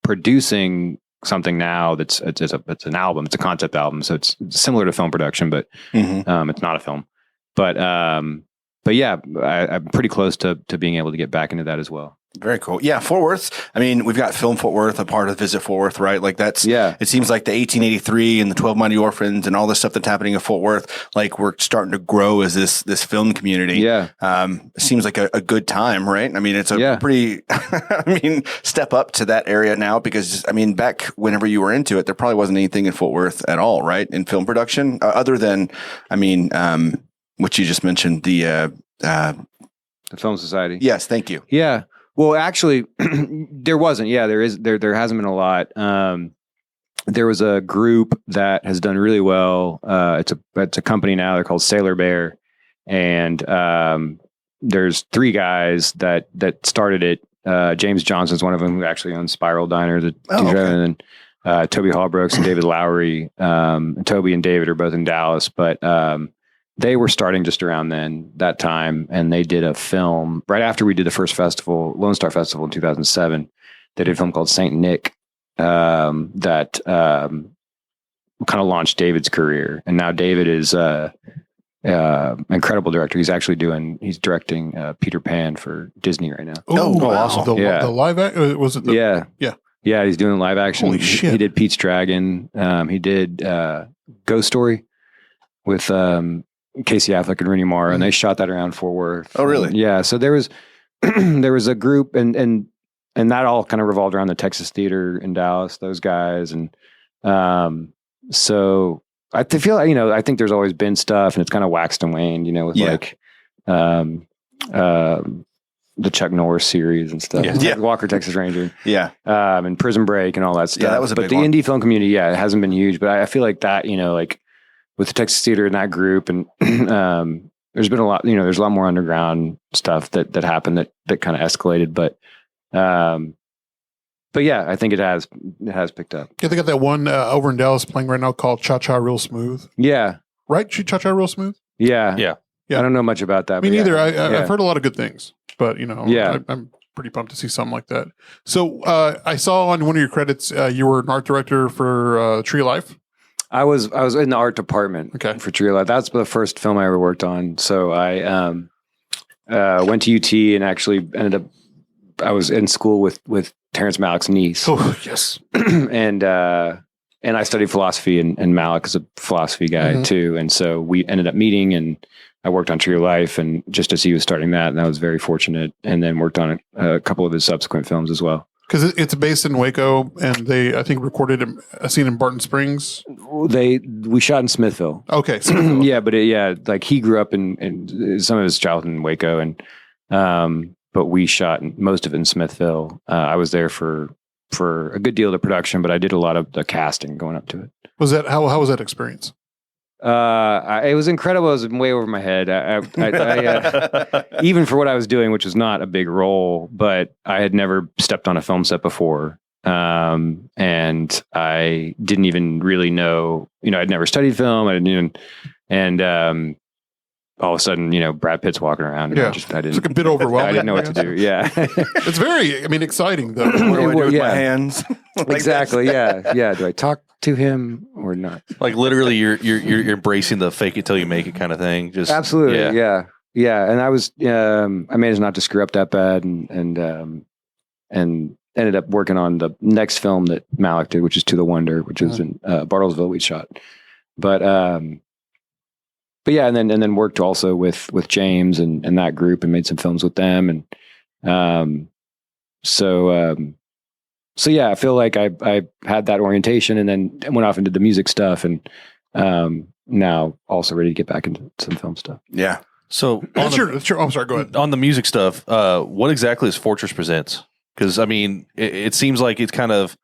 producing something now it's an album, it's a concept album, so it's similar to film production, but it's not a film. But yeah, I'm pretty close to being able to get back into that as well. Very cool. Yeah, Fort Worth. I mean, we've got Film Fort Worth, a part of Visit Fort Worth, right? Like that's, it seems like the 1883 and the 12 Mighty Orphans and all this stuff that's happening in Fort Worth, like we're starting to grow as this film community. Yeah. It seems like a good time, right? I mean, it's a pretty, step up to that area now because, back whenever you were into it, there probably wasn't anything in Fort Worth at all, right? In film production, other than, what you just mentioned, the Film Society. Yes, thank you. Yeah. Well, actually, there wasn't. Yeah, there is. There hasn't been a lot. There was a group that has done really well. It's a company now. They're called Sailor Bear, and there's three guys that started it. James Johnson's one of them, who actually owns Spiral Diner, and Toby Hallbrooks and David Lowry. Toby and David are both in Dallas, but they were starting just around that time, and they did a film right after we did the first festival, Lone Star Festival in 2007. They did a film called Saint Nick that kind of launched David's career, and now David is incredible director. He's directing Peter Pan for Disney right now. Oh, awesome! The live was it? Yeah. He's doing live action. Holy shit! He did Pete's Dragon. He did Ghost Story with Casey Affleck and Rooney Mara, and they shot that around Fort Worth. Oh, really? Yeah. So there was a group, and that all kind of revolved around the Texas theater in Dallas. Those guys, and so I feel I think there's always been stuff, and it's kind of waxed and waned, with like the Chuck Norris series and stuff, like Walker Texas Ranger, and Prison Break and all that stuff. Yeah, that was but big the one. indie film community, it hasn't been huge, but I feel like that, like with the Texas theater and that group, and there's been a lot, there's a lot more underground stuff that happened that kind of escalated, but yeah, I think it has picked up. Yeah, they got that one over in Dallas playing right now called Cha Cha Real Smooth. Yeah. Right? Cha Cha Real Smooth? Yeah. Yeah. I don't know much about that. Me neither. I've heard a lot of good things, but Yeah. I'm pretty pumped to see something like that. So I saw on one of your credits, you were an art director for Tree of Life. I was in the art department for Tree of Life. That's the first film I ever worked on. So I went to UT and actually ended up, I was in school with Terrence Malick's niece. Oh, yes. and I studied philosophy, and Malick is a philosophy guy too. And so we ended up meeting, and I worked on Tree of Life, and just as he was starting that, and I was very fortunate, and then worked on a couple of his subsequent films as well. Because it's based in Waco, and they, I think, recorded a scene in Barton Springs. We shot in Smithville. Okay. Smithville. Yeah, but like he grew up in some of his childhood in Waco, and we shot most of it in Smithville. I was there for a good deal of the production, but I did a lot of the casting going up to it. How was that experience? It was incredible. It was way over my head. Even for what I was doing, which was not a big role, but I had never stepped on a film set before. And I didn't even really know, I'd never studied film. I didn't even, and, all of a sudden, Brad Pitt's walking around. And It's like a bit overwhelming. I didn't know what to do. Yeah. It's very, exciting though. What do I do with my hands? Exactly. Yeah. Yeah. Do I talk to him or not? Like literally you're embracing the fake it till you make it kind of thing. Just absolutely. Yeah. And I was, I managed not to screw up that bad and ended up working on the next film that Malik did, which is To the Wonder, which is in Bartlesville we shot. But yeah, and then worked also with James and that group and made some films with them. And so yeah, I feel like I had that orientation and then went off and did the music stuff and now also ready to get back into some film stuff. Yeah. So I'm sorry, go ahead. On the music stuff, what exactly is Fortress Presents? Because it seems like it kind of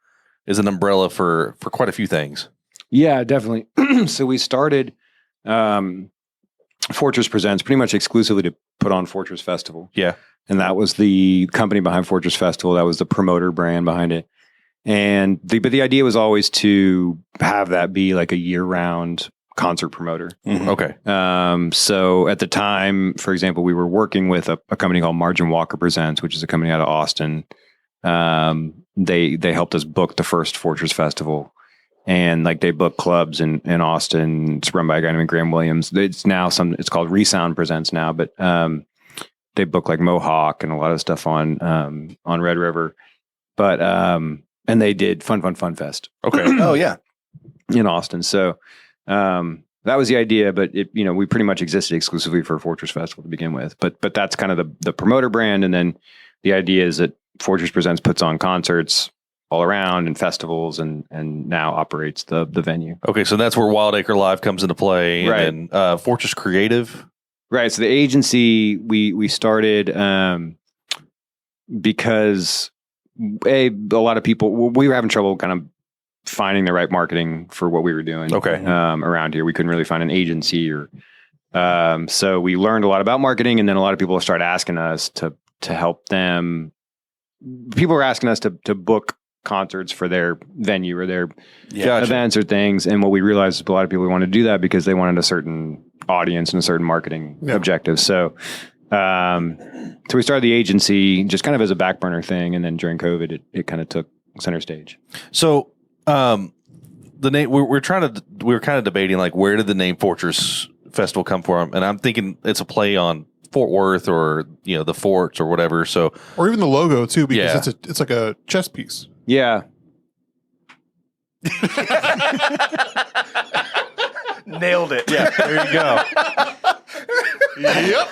is an umbrella for quite a few things. Yeah, definitely. So we started Fortress Presents pretty much exclusively to put on Fortress Festival. Yeah. And that was the company behind Fortress Festival. That was the promoter brand behind it. And but the idea was always to have that be like a year-round concert promoter. Mm-hmm. Okay. So at the time, for example, we were working with a company called Margin Walker Presents, which is a company out of Austin. They helped us book the first Fortress Festival. And like they book clubs in Austin. It's run by a guy named Graham Williams. It's now it's called Resound Presents now, but they book like Mohawk and a lot of stuff on Red River. But and they did Fun Fest. Okay. Oh yeah. In Austin. So that was the idea, but we pretty much existed exclusively for Fortress Festival to begin with. But that's kind of the promoter brand, and then the idea is that Fortress Presents puts on concerts all around and festivals and now operates the venue. Okay, so that's where Wild Acre Live comes into play. Right. And then Fortress Creative. Right. So the agency we started because a lot of people, we were having trouble kind of finding the right marketing for what we were doing. Okay. Around here. We couldn't really find an agency or so we learned a lot about marketing, and then a lot of people started asking us to help them. People were asking us to book concerts for their venue or their events or things. And what we realized is a lot of people wanted to do that because they wanted a certain audience and a certain marketing objective. So, so we started the agency just kind of as a back burner thing. And then during COVID, it kind of took center stage. So, the name we were kind of debating, like, where did the name Fortress Festival come from? And I'm thinking it's a play on Fort Worth or, the forts or whatever. So, or even the logo too, because it's like a chess piece. Yeah. Nailed it. Yeah, there you go. Yep.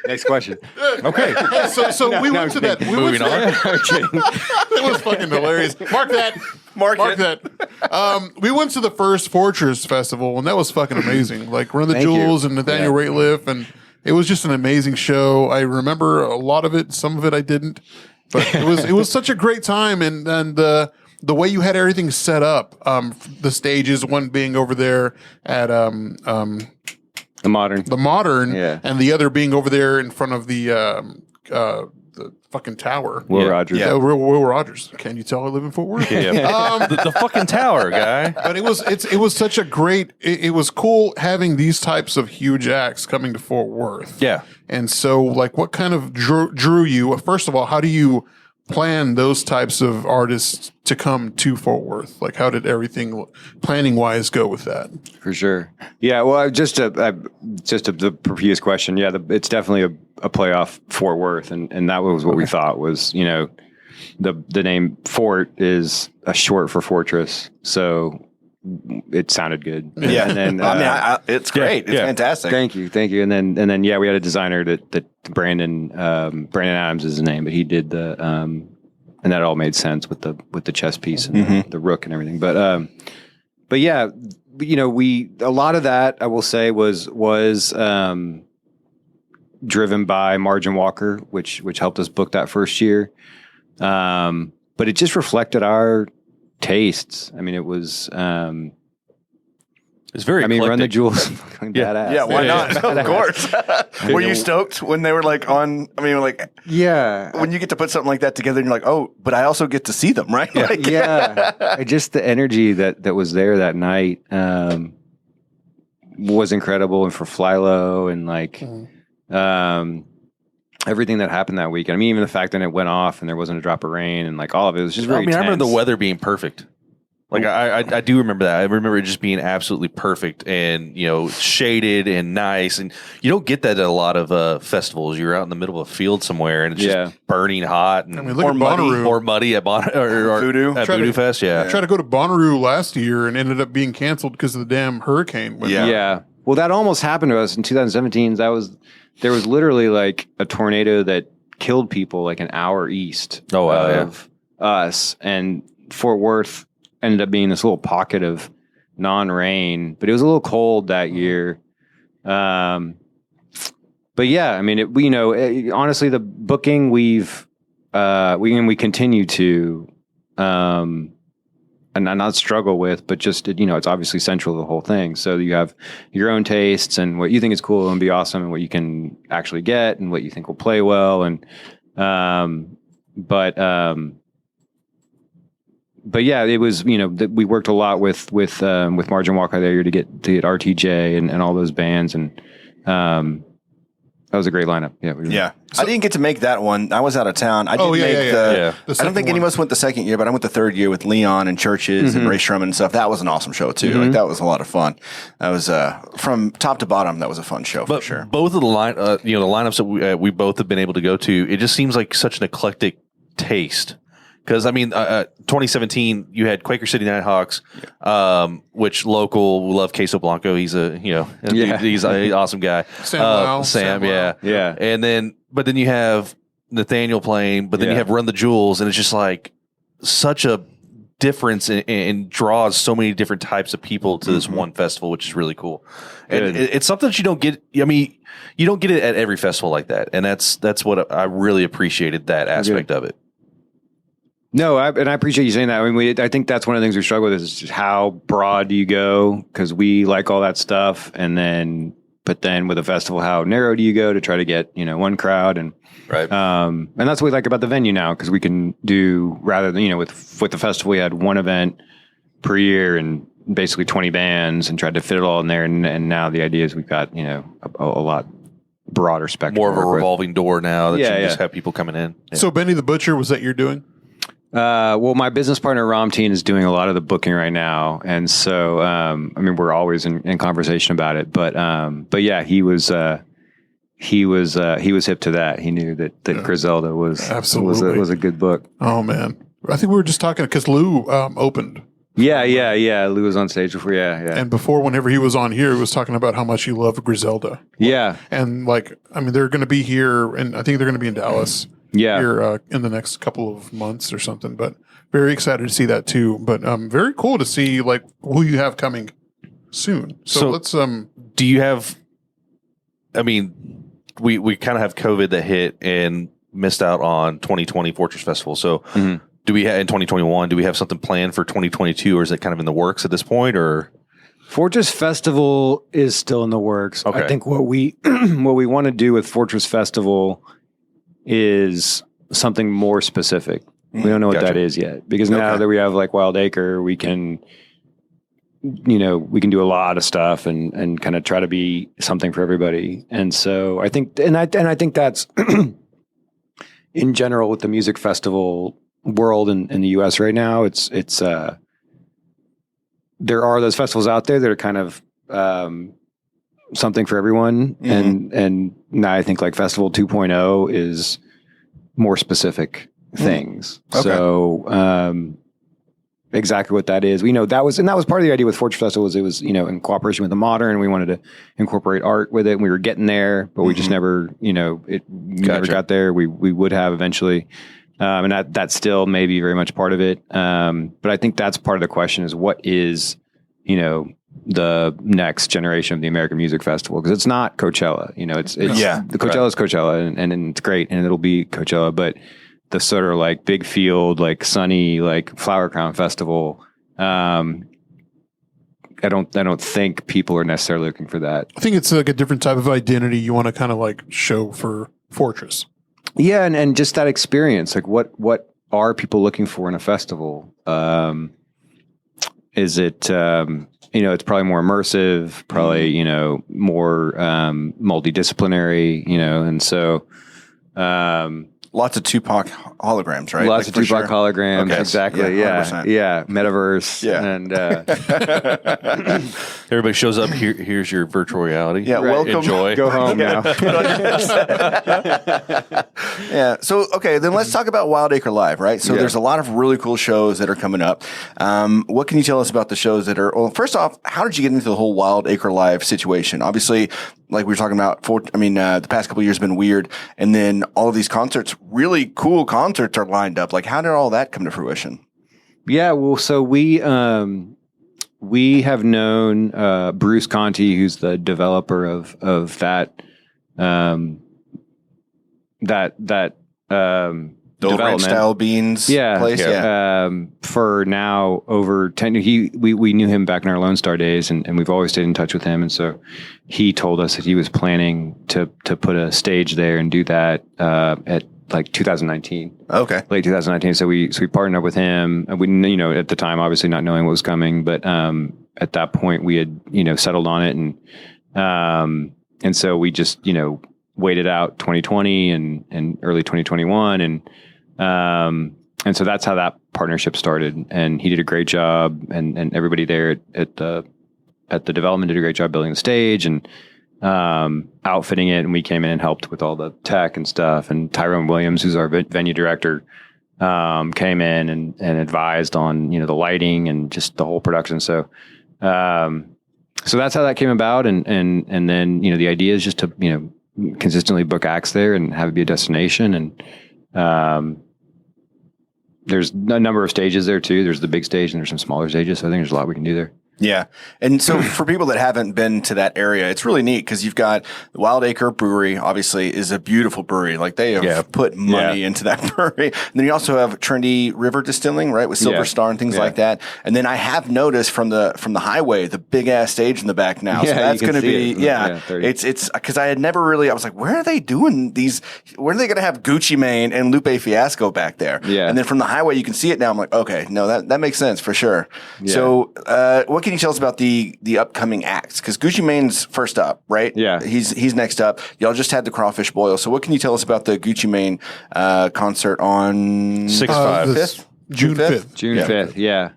Next question. Okay. So we went to that. Moving on. That was fucking hilarious. Mark that. Mark that. We went to the first Fortress Festival, and that was fucking amazing. Like Run the Jewels and Nathaniel Rateliff, and it was just an amazing show. I remember a lot of it. Some of it I didn't, but it was such a great time, and the way you had everything set up. The stages, one being over there at The Modern, and the other being over there in front of the fucking tower. Will Rogers. Yeah, Will Rogers. Can you tell I live in Fort Worth? Yeah. The fucking tower, guy. But it was such a great. It was cool having these types of huge acts coming to Fort Worth. Yeah. And so, like, what kind of drew you? First of all, how do you plan those types of artists to come to Fort Worth? Like, how did everything planning wise go with that? For sure. Yeah. Well, just the previous question. Yeah, it's definitely a play off Fort Worth, and that was what we thought was, the name Fort is a short for fortress, so it sounded good. Yeah. And then, it's great. It's fantastic. Thank you. And then we had a designer that Brandon Adams is his name, but he did the and that all made sense with the chess piece and the rook and everything. But yeah, a lot of that I will say was driven by Margin Walker, which helped us book that first year. But it just reflected our tastes. I mean, it was. It's very. Run the Jewels, badass. Yeah, why not? Of course. Were you stoked when they were like on? I mean, like, yeah. When you get to put something like that together, and you're like, oh, but I also get to see them, right? Yeah, Like, yeah. Just the energy that was there that night was incredible, and for Flylo, and like everything that happened that weekend. I mean, even the fact that it went off and there wasn't a drop of rain, and like all of it was just very. I remember the weather being perfect. Like I do remember that. I remember it just being absolutely perfect and, shaded and nice. And you don't get that at a lot of festivals. You're out in the middle of a field somewhere and it's just burning hot and look at Bonnaroo. or muddy at Voodoo. At Voodoo Fest. Yeah. I tried to go to Bonnaroo last year and ended up being canceled because of the damn hurricane. Yeah. Well, that almost happened to us in 2017. There was literally like a tornado that killed people like an hour east of us, and Fort Worth ended up being this little pocket of non-rain, but it was a little cold that year. But yeah, I mean, honestly, the booking we continue to, and not struggle with, but just, it's obviously central to the whole thing. So you have your own tastes and what you think is cool and be awesome and what you can actually get and what you think will play well. And, but yeah, it was, we worked a lot with Margin Walker there to get RTJ and all those bands. And, that was a great lineup. Yeah. So, I didn't get to make that one. I was out of town. I didn't make the I don't think any of us went the second year, but I went the third year with Leon and Churches and Ray Sherman and stuff. That was an awesome show too. Like that was a lot of fun. That was from top to bottom. That was a fun show for sure. Both of the the lineups that we both have been able to go to, it just seems like such an eclectic taste. Because, 2017, you had Quaker City Nighthawks, which local, we love Queso Blanco. He's he's an awesome guy. Sam, yeah. And but then you have Nathaniel playing, but then you have Run the Jewels, and it's just like such a difference and draws so many different types of people to this one festival, which is really cool. And it's something that you don't get. I mean, you don't get it at every festival like that, and that's what I really appreciated, that aspect of it. No, I appreciate you saying that. I mean, I think that's one of the things we struggle with is just how broad do you go? Because we like all that stuff, but then with a festival, how narrow do you go to try to get one crowd? And right, and that's what we like about the venue now, because we can do, rather than with the festival, we had one event per year and basically 20 bands and tried to fit it all in there. And now the idea is we've got a lot broader spectrum, more of a revolving door now that you just have people coming in. Yeah. So Benny the Butcher, was that you're doing? Well, my business partner Ramteen is doing a lot of the booking right now, and so we're always in conversation about it. But yeah, he was hip to that. He knew that Griselda was a good book. Oh man, I think we were just talking because Lou opened. Yeah. Lou was on stage before. Yeah. And before, whenever he was on here, he was talking about how much he loved Griselda. Yeah. And they're going to be here, and I think they're going to be in Dallas. Here in the next couple of months or something, but very excited to see that too. But very cool to see who you have coming soon. So let's do you have? I mean, we kind of have COVID that hit and missed out on 2020 Fortress Festival. So do we have in 2021? Do we have something planned for 2022, or is it kind of in the works at this point? Or Fortress Festival is still in the works. Okay. I think what we want to do with Fortress Festival is something more specific. We don't know what that is yet, because now that we have Wild Acre, we can do a lot of stuff and kind of try to be something for everybody. And so I think, and I think that's in general with the music festival world in the US right now, it's there are those festivals out there that are kind of, something for everyone. And now I think Festival 2.0 is more specific things. So, exactly what that is. We know that was part of the idea with Fortress Festival. It was, in cooperation with the Modern, we wanted to incorporate art with it, and we were getting there, but we just never, never got there. We would have eventually. And that still may be very much part of it. But I think that's part of the question is what is, the next generation of the American Music Festival, because it's not Coachella. You know, it's the Coachella is Coachella, and it's great, and it'll be Coachella, but the sort of like big field, like sunny, like Flower Crown Festival. I don't think people are necessarily looking for that. I think it's like a different type of identity you want to kind of like show for Fortress. Yeah, and just that experience, like what are people looking for in a festival? Is it it's probably more immersive, probably more multidisciplinary, and so lots of Tupac holograms, right? Lots of Tupac holograms, Okay. exactly. Yeah, metaverse, and Everybody shows up. Here's your virtual reality. Yeah, welcome. Enjoy. go home now. Yeah. So, okay, then let's talk about Wild Acre Live, right? So there's a lot of really cool shows that are coming up. What can you tell us about the shows that are, well, first off, how did you get into the whole Wild Acre Live situation? Obviously, like we were talking about, the past couple of years have been weird. And then all of these concerts, really cool concerts are lined up. Like, how did all that come to fruition? Yeah, well, so we have known Bruce Conti, who's the developer of that The old ranch style beans place? Yeah. For now over 10, we knew him back in our Lone Star days, and we've always stayed in touch with him. And so he told us that he was planning to put a stage there and do that at like 2019. Okay. Late 2019. So we partnered up with him. And we, at the time, obviously not knowing what was coming, but at that point we had, settled on it. And so we just, waited out 2020 and early 2021. And so that's how that partnership started. And he did a great job, and everybody there at the development did a great job building the stage and outfitting it. And we came in and helped with all the tech and stuff. And Tyrone Williams, who's our venue director, came in and advised on, the lighting and just the whole production. So that's how that came about. And then, the idea is just to, consistently book acts there and have it be a destination. And there's a number of stages there too. There's the big stage and there's some smaller stages. So I think there's a lot we can do there. Yeah. And so for people that haven't been to that area, it's really neat because you've got the Wild Acre Brewery, obviously, is a beautiful brewery. Like they have put money into that brewery. And then you also have Trinity River Distilling, right, with Silver Star and things like that. And then I have noticed from the highway, the big ass stage in the back now. Yeah, so that's going to be, it's because I had never really, I was like, where are they doing these? Where are they going to have Gucci Mane and Lupe Fiasco back there? Yeah. And then from the highway, you can see it now. I'm like, okay, no, that makes sense for sure. Yeah. So what can you tell us about the upcoming acts? Because Gucci Mane's first up, right? Yeah. He's next up. Y'all just had the Crawfish Boil. So what can you tell us about the Gucci Mane concert on 6/5? June 5th. June 5th. Yeah.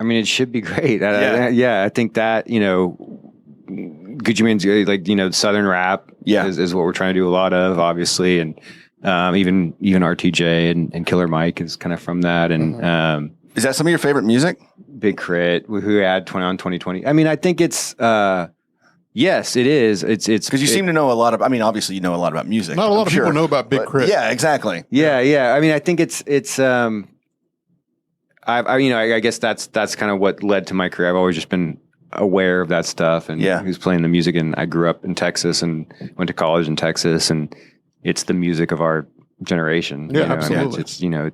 It should be great. I think that, Gucci Mane's like, Southern rap is what we're trying to do a lot of, obviously. And even RTJ and Killer Mike is kind of from that. And is that some of your favorite music? Big Crit, who had 2020. I think it's yes, it is. It's because you seem to know a lot of. Obviously you know a lot about music. Not a lot of people know about Big Crit. Yeah, exactly. Yeah. I think it's. I guess that's kind of what led to my career. I've always just been aware of that stuff and who's playing the music. And I grew up in Texas and went to college in Texas, and it's the music of our generation. Yeah, absolutely.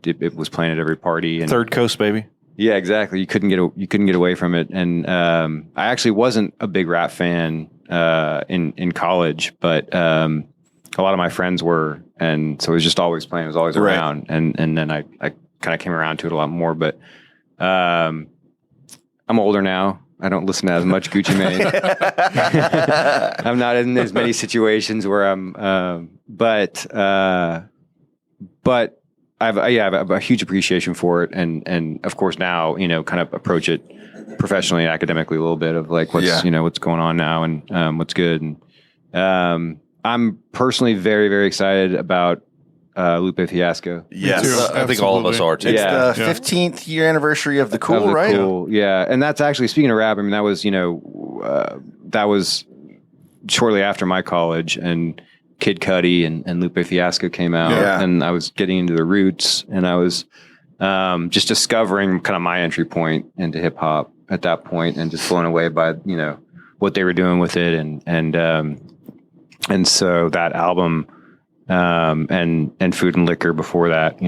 It was playing at every party. And Third Coast, baby. Yeah, exactly. You couldn't get away from it. And I actually wasn't a big rap fan in college, but a lot of my friends were, and so it was just always playing. It was always around, and then I kind of came around to it a lot more. But I'm older now. I don't listen to as much Gucci Mane. I'm not in as many situations where I'm, but I have a huge appreciation for it, and of course now kind of approach it professionally and academically a little bit of like what's what's going on now and what's good. And I'm personally very, very excited about Lupe Fiasco. Yes, I think all of us are too. It's the 15th year anniversary of the Cool, right? Cool, yeah. And that's actually, speaking of rap, that was that was shortly after my college, and Kid Cudi and Lupe Fiasco came out, and I was getting into the roots, and I was just discovering kind of my entry point into hip hop. at that point and just blown away by, what they were doing with it. And so that album, and Food and Liquor before that,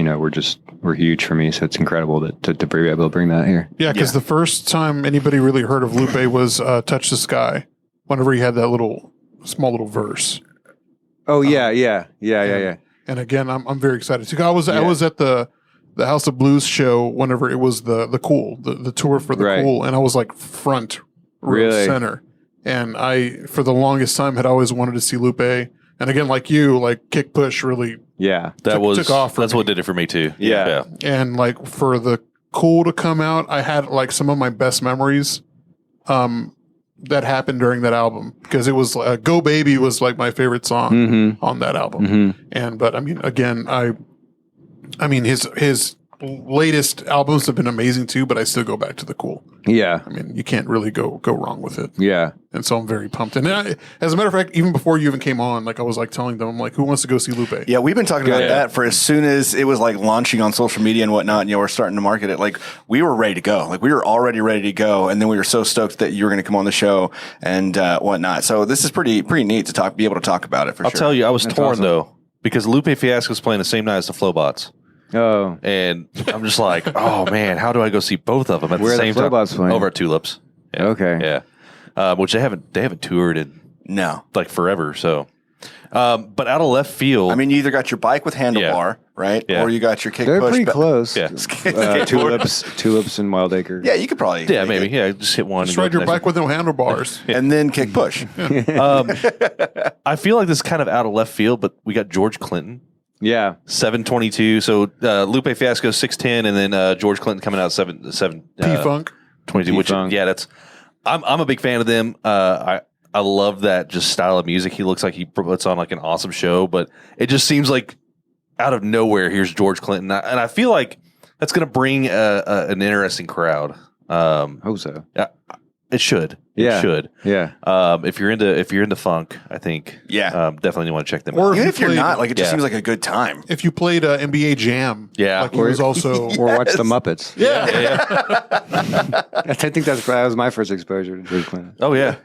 were huge for me. So it's incredible to be able to bring that here. Yeah, because the first time anybody really heard of Lupe was Touch the Sky, whenever he had that small little verse. Oh, yeah. And again, I'm very excited too. I was at the House of Blues show whenever it was the Cool, the tour for the Cool, and I was like front row center. And I, for the longest time, had always wanted to see Lupe. And again, like you, like Kick Push really took off. That's what did it for me too. Yeah. And like for the Cool to come out, I had like some of my best memories that happened during that album, because it was Go Baby was like my favorite song on that album. But I mean, again, I mean his latest albums have been amazing too, but I still go back to the Cool. Yeah. I mean, you can't really go wrong with it. Yeah. And so I'm very pumped. And as a matter of fact, even before you even came on, like I was like telling them, I'm like, who wants to go see Lupe? Yeah, we've been talking about that for as soon as it was like launching on social media and whatnot. We're starting to market it. Like we were ready to go. Like we were already ready to go, and then we were so stoked that you were going to come on the show and whatnot. So this is pretty neat to be able to talk about it for sure. I'll tell you, I was torn though, because Lupe Fiasco's playing the same night as the Flowbots. Oh, and I'm just like, oh man, how do I go see both of them at the same time? Playing? Over at Tulips. Yeah. Okay, yeah, which they haven't toured in like forever. So, but out of left field, I mean, you either got your bike with handlebar, right, or you got your kick They're push. Pretty close. Yeah, Tulips and Wild Acre. Yeah, you could probably. Yeah, maybe. Yeah, just hit one. Just ride your bike with no handlebars, and then kick push. I feel like this is kind of out of left field, but we got George Clinton. Yeah, 722. So Lupe Fiasco 610, and then George Clinton coming out 7 P-Funk 22. P-Funk. Which that's I'm a big fan of them. I love that just style of music. He looks like he puts on like an awesome show, but it just seems like out of nowhere here's George Clinton, and I feel like that's going to bring an interesting crowd. Hope so. It should. Yeah. It should. Yeah. If you're into funk, I think. Yeah. Definitely want to check them Or out. Even if you're played- not, like it just seems like a good time. If you played NBA Jam, like he was also. Or watch the Muppets. Yeah. I think that was my first exposure to George Clinton. Oh yeah.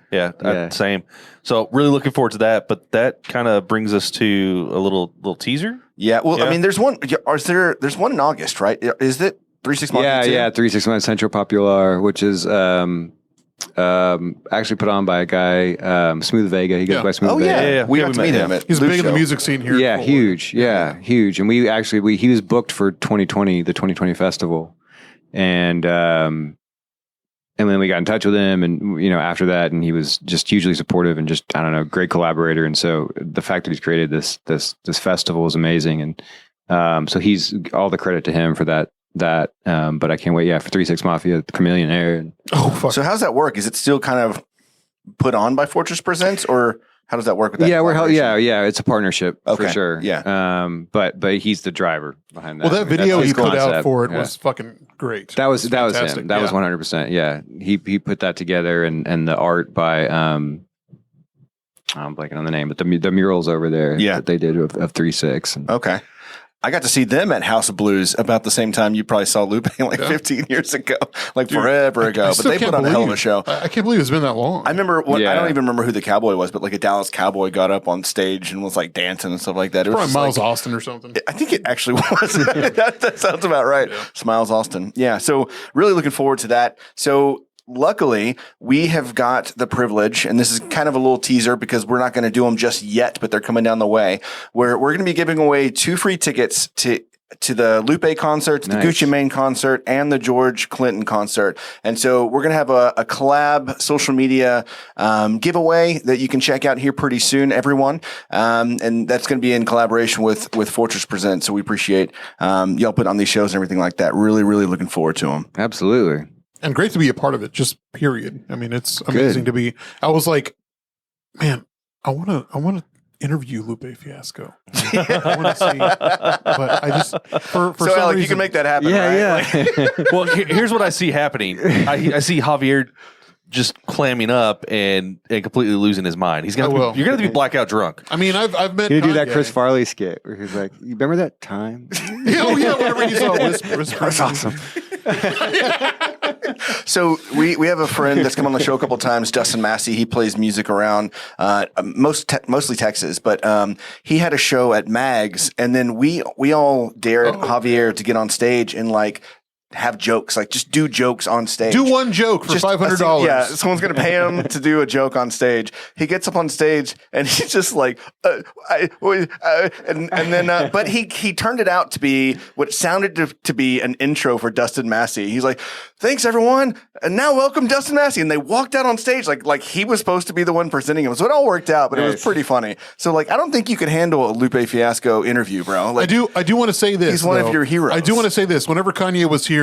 Same. So really looking forward to that. But that kind of brings us to a little teaser. Yeah. Well, I mean, there's one. There's one in August, right? Is it 3-6 months? Yeah. 3-6 months Centro Popular, which is actually put on by a guy, Smooth Vega. He goes by Smooth Vega. Yeah. We got to meet him. He's big in the music scene here. Yeah, huge. Yeah, huge. And he was booked for 2020, the 2020 festival, and then we got in touch with him, and after that, and he was just hugely supportive and just great collaborator. And so the fact that he's created this festival is amazing, and so he's all the credit to him for that. But I can't wait. Yeah, for 3-6 Mafia, Chameleon Air. And, fuck. So how's that work? Is it still kind of put on by Fortress Presents, or how does that work with that? Yeah, it's a partnership for sure. Yeah. But he's the driver behind that. Well, that video he put out for it Yeah. was fucking great. That was him. fantastic. That was 100%. Yeah, he put that together, and the art by I'm blanking on the name, but the murals over there that they did of 3-6. Okay. I got to see them at House of Blues about the same time you probably saw Lupe 15 years ago, forever ago. But they put on a hell of a show. I can't believe it's been that long. I remember, I don't even remember who the cowboy was, but like a Dallas cowboy got up on stage and was like dancing and stuff like that. It was Probably just Miles like, Austin or something. I think it actually was. that sounds about right. Yeah. Smiles Austin. Yeah. So really looking forward to that. So luckily, we have got the privilege, and this is kind of a little teaser because we're not going to do them just yet, but they're coming down the way, where we're going to be giving away 2 free tickets to the Lupe concert, the Gucci Mane concert, and the George Clinton concert. And so we're going to have a collab social media giveaway that you can check out here pretty soon, everyone. And that's going to be in collaboration with Fortress Presents. So we appreciate y'all putting on these shows and everything like that. Really, really looking forward to them. Absolutely. And great to be a part of it, just period. I mean, it's amazing to be. I was like, man, I want to interview Lupe Fiasco. I want to see, but I just for so some Alec, reason, you can make that happen. Yeah, right? yeah. Well, here's what I see happening. I see Javier just clamming up and completely losing his mind. You're gonna be blackout drunk. I mean, I've met. You do that Chris Farley skit where he's like, "You remember that time?" Whenever you saw Whisper. That's awesome. So we have a friend that's come on the show a couple of times, Justin Massey. He plays music around mostly Texas, but he had a show at Mags, and then we all dared Javier to get on stage and like have jokes, like just do jokes on stage. Do one joke for $500. Yeah, someone's going to pay him to do a joke on stage. He gets up on stage and he's just like, and then, but he turned it out to be what sounded to be an intro for Dustin Massey. He's like, thanks everyone. And now welcome Dustin Massey. And they walked out on stage like he was supposed to be the one presenting him. So it all worked out, but It was pretty funny. So like, I don't think you could handle a Lupe Fiasco interview, bro. Like, I do want to say this. He's one of your heroes. I do want to say this. Whenever Kanye was here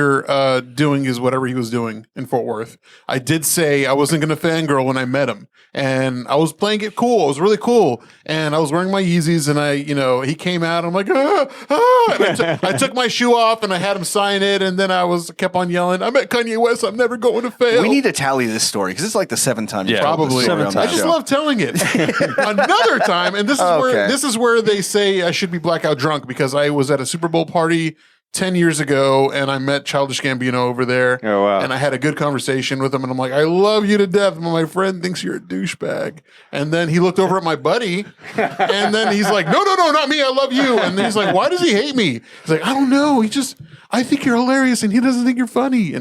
doing whatever he was doing in Fort Worth, I did say I wasn't going to fangirl when I met him. And I was playing it cool. It was really cool. And I was wearing my Yeezys and he came out. And I'm like, And I took my shoe off and I had him sign it. And then I kept on yelling, I met Kanye West. I'm never going to fail. We need to tally this story because it's like the 7th time. Yeah, probably. I just love telling it. Another time, and this is where they say I should be blackout drunk because I was at a Super Bowl party 10 years ago and I met Childish Gambino over there. Oh, wow. And I had a good conversation with him and I'm like, I love you to death, but my friend thinks you're a douchebag. And then he looked over at my buddy and then he's like, no, not me. I love you. And then he's like, why does he hate me? He's like, I don't know. I think you're hilarious and he doesn't think you're funny.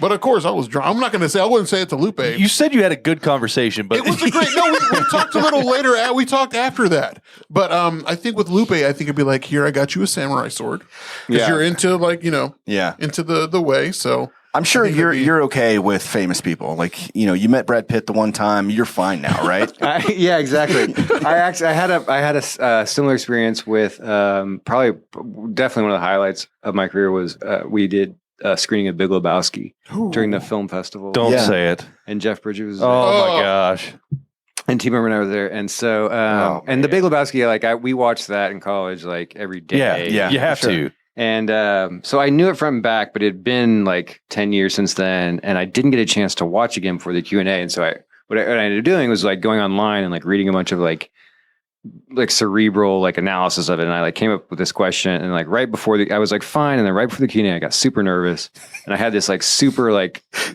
But of course, I was drunk. I wouldn't say it to Lupe. You said you had a good conversation, but it was a great. No, we talked a little later. We talked after that. But I think with Lupe, I think it'd be like, here, I got you a samurai sword because you're into into the way. So I'm sure you're okay with famous people. Like you met Brad Pitt the one time. You're fine now, right? Yeah, exactly. I had a similar experience with definitely one of the highlights of my career was we did. Screening of Big Lebowski during the film festival. Don't say it. And Jeff Bridges was there. Oh my gosh. And T. Member and I were there. And so, and the Big Lebowski, we watched that in college like every day. Yeah. You have to. And so I knew it front and back, but it had been like 10 years since then. And I didn't get a chance to watch again before the Q&A. And so what I ended up doing was like going online and like reading a bunch of like cerebral analysis of it, and I came up with this question, and right before I was fine, and then right before the Q&A I got super nervous, and I had this super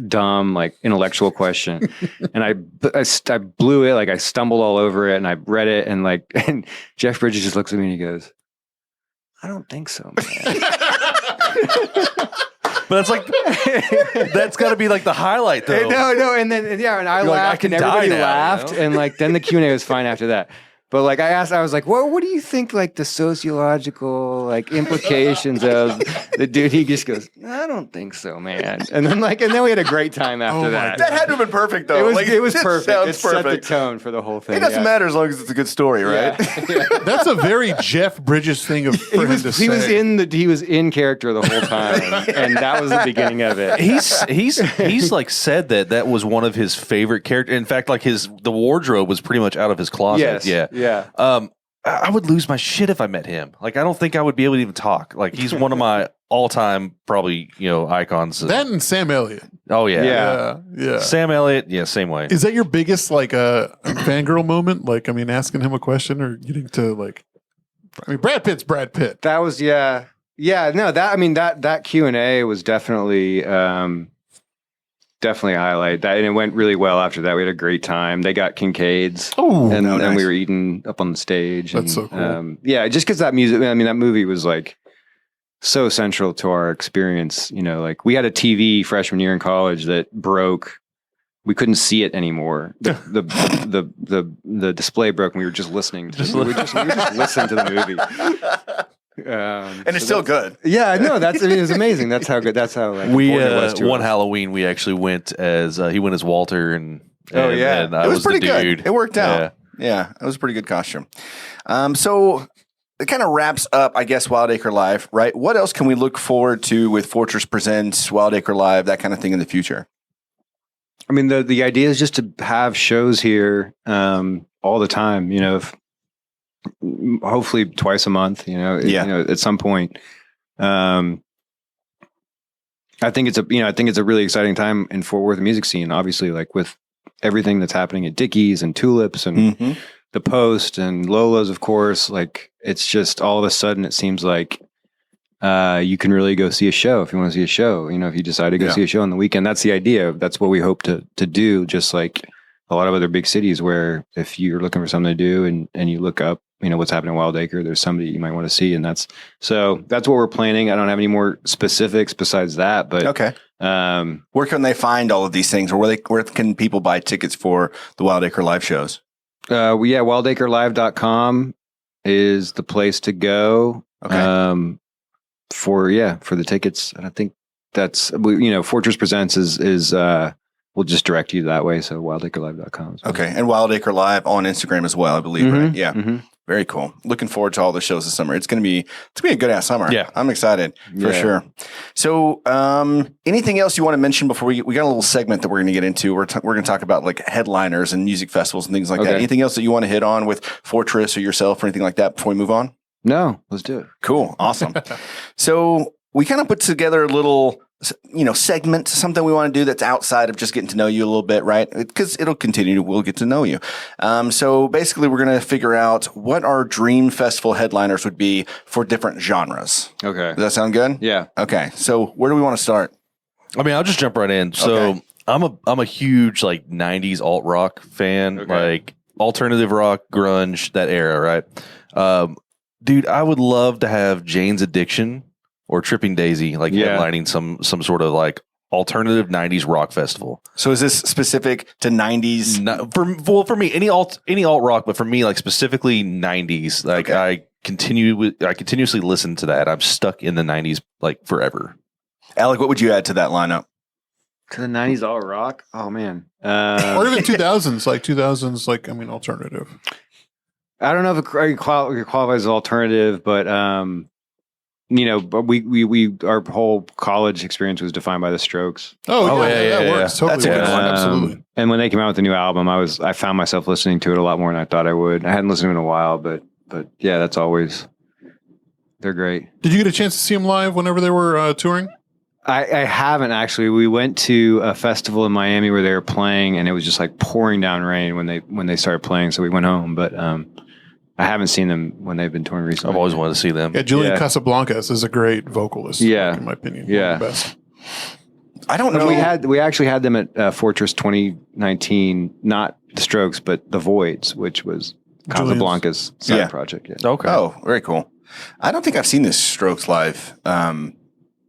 dumb intellectual question, and I blew it, I stumbled all over it, and I read it, and and Jeff Bridges just looks at me and he goes, I don't think so, man. But that's got to be the highlight though. No, and then and I laughed, and everybody laughed, and then the Q&A was fine after that. But I was like, what do you think the sociological implications of the dude? He just goes, I don't think so, man. And then we had a great time after that. That had to have been perfect though. It was perfect. It set the perfect. tone for the whole thing. It doesn't matter as long as it's a good story, right? Yeah. That's a very Jeff Bridges thing for him to say. He was in character the whole time, and that was the beginning of it. He's said that was one of his favorite characters. In fact, the wardrobe was pretty much out of his closet. Yes. Yeah. I would lose my shit if I met him. I don't think I would be able to even talk. He's one of my all-time probably icons. That and Sam Elliott. Oh yeah. Sam Elliott, same way. Is that your biggest fangirl moment? Asking him a question or getting to Brad Pitt's Brad Pitt. That was no, that Q&A was definitely definitely a highlight. That, and it went really well after that. We had a great time. They got Kincaid's. And we were eating up on the stage. That's so cool. Just because that music, that movie was so central to our experience. We had a TV freshman year in college that broke. We couldn't see it anymore. The display broke, and we were just listening. We just listened to the movie. And it's still good. Yeah, no, it was amazing. That's how good. That's how we one Halloween we actually went as he went as Walter and and I it was pretty the dude. good. It worked out. Yeah, it was a pretty good costume. So it kind of wraps up, I guess, Wild Acre Live, right? What else can we look forward to with Fortress Presents, Wild Acre Live, that kind of thing in the future? The idea is just to have shows here all the time. Hopefully twice a month, at some point. I think it's a really exciting time in Fort Worth music scene. Obviously, like with everything that's happening at Dickies and Tulips and the Post and Lola's, of course. Like it's just all of a sudden it seems like you can really go see a show if you want to see a show. You know, if you decide to go see a show on the weekend, that's the idea. That's what we hope to do. Just like a lot of other big cities, where if you're looking for something to do and you look up, you know, what's happening in Wild Acre, there's somebody you might want to see, and that's what we're planning. I don't have any more specifics besides that, but okay. Where can they find all of these things, or where can people buy tickets for the Wild Acre live shows? WildAcreLive.com is the place to go. Okay. For the tickets, and I think that's Fortress Presents is we'll just direct you that way. So WildAcreLive.com. Okay, and Wild Acre Live on Instagram as well, I believe. Right? Yeah. Very cool. Looking forward to all the shows this summer. It's gonna be a good ass summer. Yeah, I'm excited for sure. So, anything else you want to mention before we got a little segment that we're gonna get into? We're gonna talk about like headliners and music festivals and things like that. Anything else that you want to hit on with Fortress or yourself or anything like that before we move on? No, let's do it. Cool, awesome. So we kind of put together a little, segment, something we want to do that's outside of just getting to know you a little bit, right? Because it'll continue. We'll get to know you. So basically, we're going to figure out what our dream festival headliners would be for different genres. Okay. Does that sound good? Yeah. Okay. So where do we want to start? I mean, I'll just jump right in. So I'm a huge like 90s alt rock fan, like alternative rock, grunge, that era, right? Dude, I would love to have Jane's Addiction or Tripping Daisy headlining some sort of like alternative 90s rock festival. So is this specific to 90s? For me, any alt rock, but for me, like specifically 90s. Like I continuously listen to that. I'm stuck in the 90s like forever. Alec, what would you add to that lineup? To the 90s alt rock? Oh man. Or even 2000s, alternative. I don't know if it qualifies as alternative, but but we our whole college experience was defined by the Strokes. That works. Totally. That's a good one. Absolutely. And when they came out with the new album, I found myself listening to it a lot more than I thought I would. I hadn't listened to it in a while, but yeah, they're great. Did you get a chance to see them live whenever they were touring? I haven't actually. We went to a festival in Miami where they were playing, and it was just like pouring down rain when they started playing. So we went home, but I haven't seen them when they've been touring recently. I've always wanted to see them. Yeah, Julian Casablancas is a great vocalist. Yeah, in my opinion, yeah, one of the best. I don't know. We actually had them at Fortress 2019, not the Strokes, but the Voids, which was Casablanca's side project. Yeah. Okay. Oh, very cool. I don't think I've seen this Strokes live.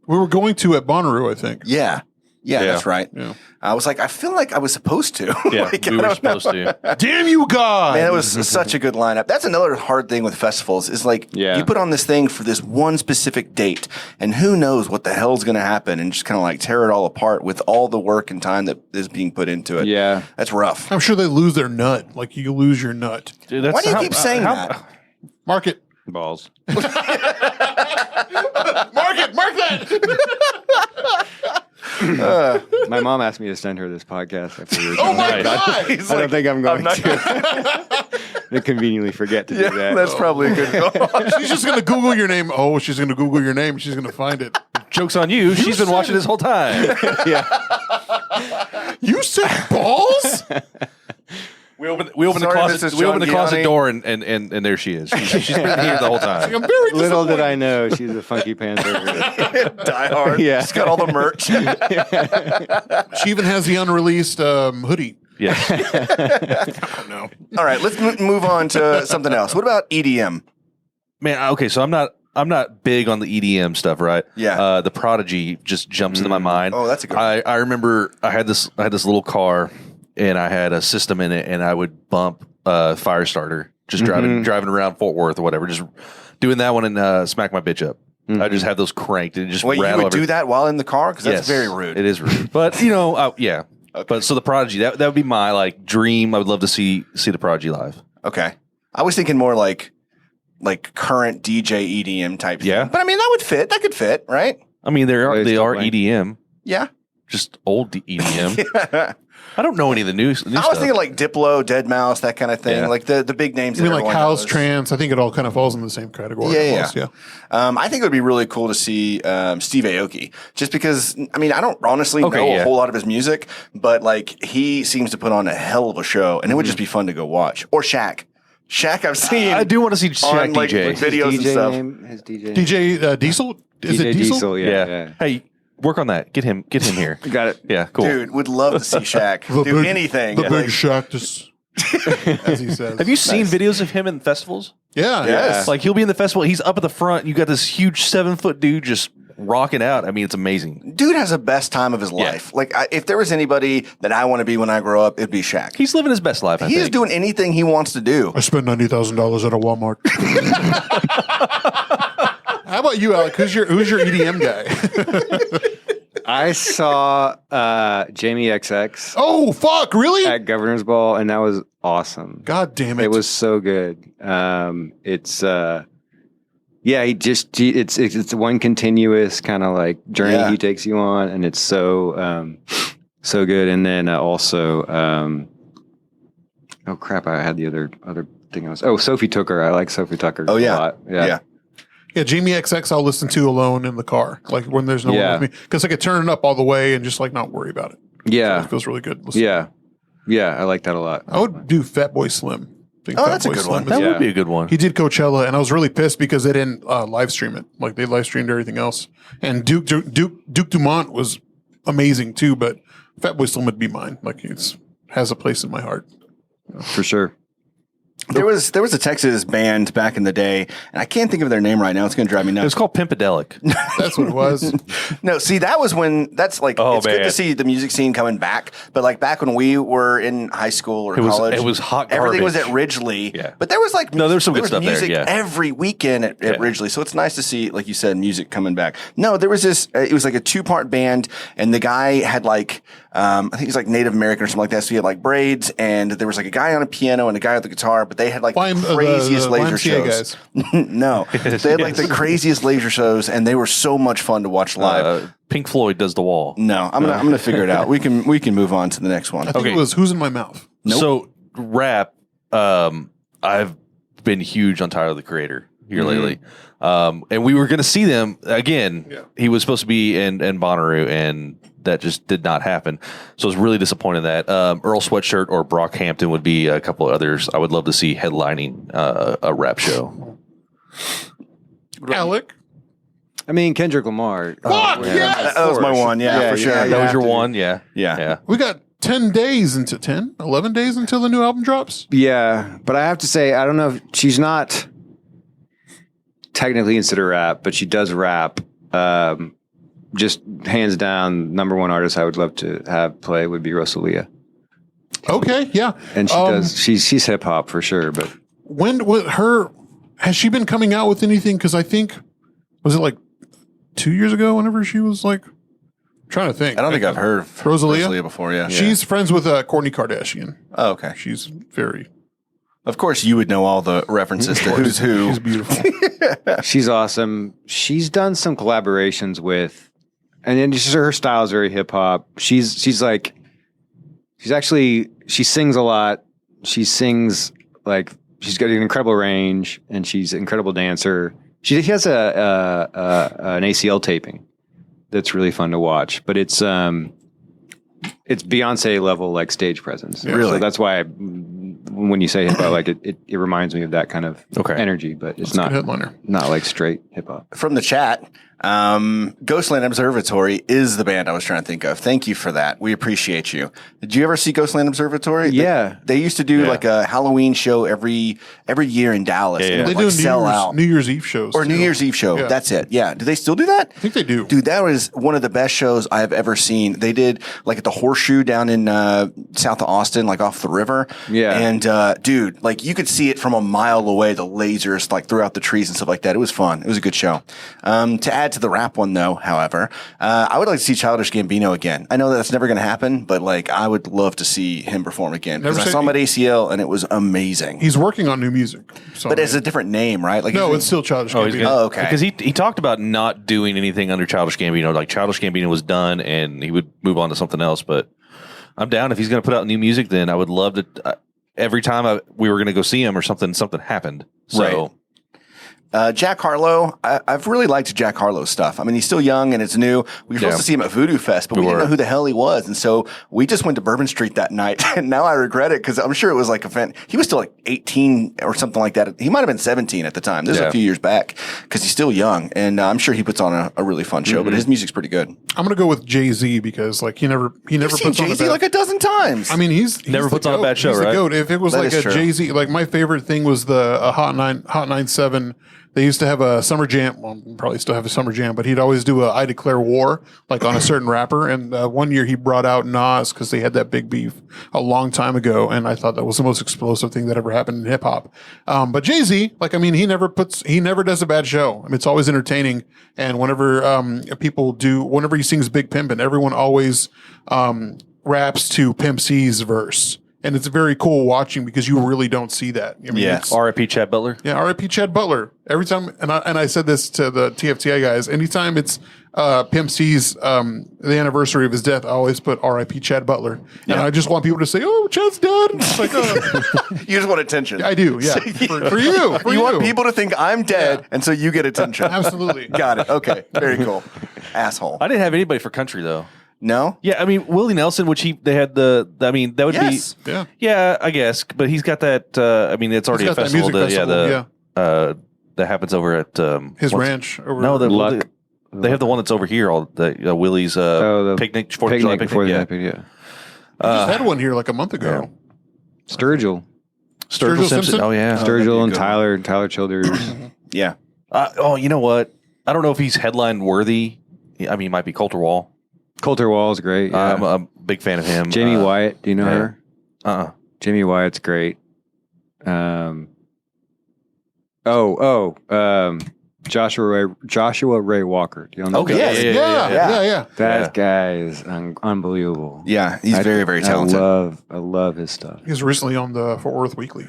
We were going to at Bonnaroo, I think. Yeah, that's right. Yeah. I was like, I feel like I was supposed to. Yeah, we were supposed to. Damn you, God! Man, it was such a good lineup. That's another hard thing with festivals is like you put on this thing for this one specific date, and who knows what the hell's going to happen, and just kind of like tear it all apart with all the work and time that is being put into it. Yeah, that's rough. I'm sure they lose their nut. Like you lose your nut. Dude, why do you keep saying that? Mark it. Balls. Mark that. My mom asked me to send her this podcast after we were Oh my God! I don't think I'm going to. I conveniently forget to do that. That's probably a good call. She's just going to Google your name. Oh, she's going to Google your name. She's going to find it. Joke's on you. She's been watching this whole time. You said balls? We open the closet door and there she is. She's been here the whole time. I'm very Little did I know she's a Funky Panther. Die Hard. Yeah. She's got all the merch. She even has the unreleased hoodie. Yeah. Oh, no. All right, let's move on to something else. What about EDM? Man, okay, so I'm not big on the EDM stuff, right? Yeah. The Prodigy just jumps into my mind. Oh, that's a good one. I remember I had this little car and I had a system in it, and I would bump Firestarter, just driving around Fort Worth or whatever, just doing that one and smack my bitch up. I just have those cranked and just rattle. You would do that while in the car? Because that's very rude. It is rude, but yeah. Okay. But so the Prodigy, that would be my like dream. I would love to see the Prodigy live. Okay, I was thinking more like current DJ EDM type. Yeah, thing. But I mean that would fit. That could fit, right? I mean they are EDM. Yeah. just old EDM. I don't know any of the new I was stuff. thinking like Diplo, Deadmau5, that kind of thing. Yeah. Like the big names. I mean, that like everyone house, knows. trance. I think it all kind of falls in the same category. Yeah. almost, I think it would be really cool to see Steve Aoki, just because, I mean, I don't honestly know a whole lot of his music, but like he seems to put on a hell of a show, and it would just be fun to go watch. Or Shaq. Shaq, I've seen. I do want to see Shaq on, like, DJ. videos and stuff. His DJ. DJ Diesel? Is DJ it Diesel? Yeah. Hey, work on that. Get him here. Got it. Yeah, cool. Dude, would love to see Shaq do anything. The Like, big Shaq, just as he says. Have you seen videos of him in festivals? Yeah. Yes. Like he'll be in the festival. He's up at the front. You got this huge 7-foot dude just rocking out. I mean, it's amazing. dude has the best time of his life. Like, if there was anybody that I want to be when I grow up, it'd be Shaq. He's living his best life. I He is think. doing anything he wants to do. I spent $90,000 at a Walmart. How about you, Alec? Who's your EDM guy? I saw Jamie XX Oh, fuck. Really? at Governor's Ball, and that was awesome. God damn it. It was so good. It's one continuous kind of like journey Yeah. he takes you on, and it's so good. And then also, oh crap, I had the other thing. Sophie Tucker. I like Sophie Tucker. Oh, yeah. a lot. Yeah. Yeah, Jamie XX I'll listen to alone in the car, like when there's no Yeah. one with me. Because I could turn it up all the way and just like not worry about it. Yeah. It feels really good. listening. Yeah, I like that a lot. I would do Fatboy Slim. I think Oh, Fatboy that's a good Slim one. is- That Yeah. would be a good one. He did Coachella, and I was really pissed because they didn't live stream it. Like they live streamed everything else. And Duke Dumont was amazing too, but Fatboy Slim would be mine. Like it's has a place in my heart. For sure. There was a Texas band back in the day, and I can't think of their name right now. It's going to drive me It was nuts. called Pimpadelic. That's what it was. No, see, that was when that's like Oh, it's good man. to see the music scene coming back. But like back when we were in high school or It was college, hot Everything was garbage. at Ridgely. Yeah. But there was like No, there was some good stuff there, music yeah. every weekend at Ridgely. So it's nice to see, like you said, music coming back. No, there was this. It was like a 2-part band, and the guy had like I think he's like Native American or something like that. So he had like braids, and there was like a guy on a piano and a guy with the guitar. But they had like craziest the laser YMCA shows. No, they had like the craziest laser shows, and they were so much fun to watch live. Pink Floyd does the wall. No, I'm gonna figure it out. We can move on to the next one. I think it was Who's in My Mouth. So rap, I've been huge on Tyler the Creator here lately. And we were going to see them again. Yeah. He was supposed to be in Bonnaroo, and that just did not happen. So I was really disappointed in that. Earl Sweatshirt or Brockhampton would be a couple of others I would love to see headlining a rap show. Alec. I mean, Kendrick Lamar. Fuck, yes! That was my one. Yeah, for sure. yeah, That was your to. one? Yeah. Yeah. Yeah. We got 11 days until the new album drops. Yeah, but I have to say, I don't know if she's not technically considered rap, but she does rap. Just hands down, number one artist I would love to have play would be Rosalia, Okay, yeah. and she does. She's hip hop for sure, but Has she been coming out with anything? Because I think, was it like 2 years ago whenever she was like, trying to think. I don't think I've heard of Rosalia? before. Yeah. She's friends with Kourtney Kardashian. Oh, okay. She's very, Of course, you would know all the references to who's who. she's beautiful. she's awesome. She's done some collaborations with, and then her style is very hip hop. She sings a lot. She sings like she's got an incredible range, and she's an incredible dancer. She has an ACL taping that's really fun to watch, but it's Beyonce level like stage presence. Really? So that's why when you say hip hop, like it reminds me of that kind of energy, but it's not headliner. not like straight hip hop. From the chat, Ghostland Observatory is the band I was trying to think of. Thank you for that. We appreciate you. Did you ever see Ghostland Observatory? Yeah. They used to do like a Halloween show every year in Dallas. Yeah, and yeah. it They would, do like, sell out. New Year's Eve shows. Or New too. Year's Eve show. Yeah. That's it. Yeah. Do they still do that? I think they do. Dude, that was one of the best shows I have ever seen. They did like at the Horseshoe down in south of Austin, like off the river. Yeah. And dude, like you could see it from a mile away, the lasers like throughout the trees and stuff like that. It was fun. It was a good show. To add to the rap one though. However, I would like to see Childish Gambino again. I know that's never going to happen, but like I would love to see him perform again because I saw him at ACL and it was amazing. He's working on new music, but it's a different name, right? Like no, it's still Childish Gambino. Okay. Because he talked about not doing anything under Childish Gambino. Like Childish Gambino was done, and he would move on to something else. But I'm down if he's going to put out new music. Then I would love to. Every time we were going to go see him or something happened. So. Right. Jack Harlow, I've really liked Jack Harlow's stuff. I mean, he's still young and it's new. We were supposed to see him at Voodoo Fest, but we didn't know who the hell he was. And so we just went to Bourbon Street that night. And now I regret it because I'm sure it was like he was still like 18 or something like that. He might have been 17 at the time. This is a few years back because he's still young. And I'm sure he puts on a really fun show, but his music's pretty good. I'm going to go with Jay-Z because like he never puts on Jay-Z like a dozen times. I mean, he's never puts on a bad show, he's right? The GOAT. If it was That like is a true. Jay-Z, like my favorite thing was the Hot 97. They used to have a summer jam. Well, probably still have a summer jam, but he'd always do a I Declare War, like on a certain rapper. And one year he brought out Nas because they had that big beef a long time ago. And I thought that was the most explosive thing that ever happened in hip hop. But Jay-Z, like, I mean, he never does a bad show. I mean, it's always entertaining. And whenever whenever he sings Big Pimpin', everyone always raps to Pimp C's verse. And it's very cool watching because you really don't see that. I mean, R.I.P. Chad Butler. Yeah, R.I.P. Chad Butler. Every time, and I said this to the TFTI guys, anytime it's Pimp C's the anniversary of his death, I always put R.I.P. Chad Butler. And I just want people to say, "Oh, Chad's dead." It's like, you just want attention. I do, yeah. For you. You want people to think I'm dead, and so you get attention. Absolutely. Got it. Okay. Very cool. Asshole. I didn't have anybody for country though. No? Yeah, I mean Willie Nelson, they had that would Yes. be Yeah. I guess, but he's got that. I mean, it's already He's a got that festival. music festival, That happens over at his ranch. Luck. They have the one that's over here. All the Willie's the picnic, July before the yeah. picnic, yeah. just had one here like a month ago. Sturgill Simpson? Oh yeah, Sturgill and Tyler Childers. Yeah. You know what? I don't know if he's headline worthy. I mean, he might be Coulter Wall. Coulter Wall's great. Yeah. I'm a big fan of him. Jamie Wyatt, do you know her? Jamie Wyatt's great. Joshua Ray Walker. Do you know Okay. Yeah. That guy is unbelievable. Yeah. He's very, very talented. I love his stuff. He was recently on the Fort Worth Weekly.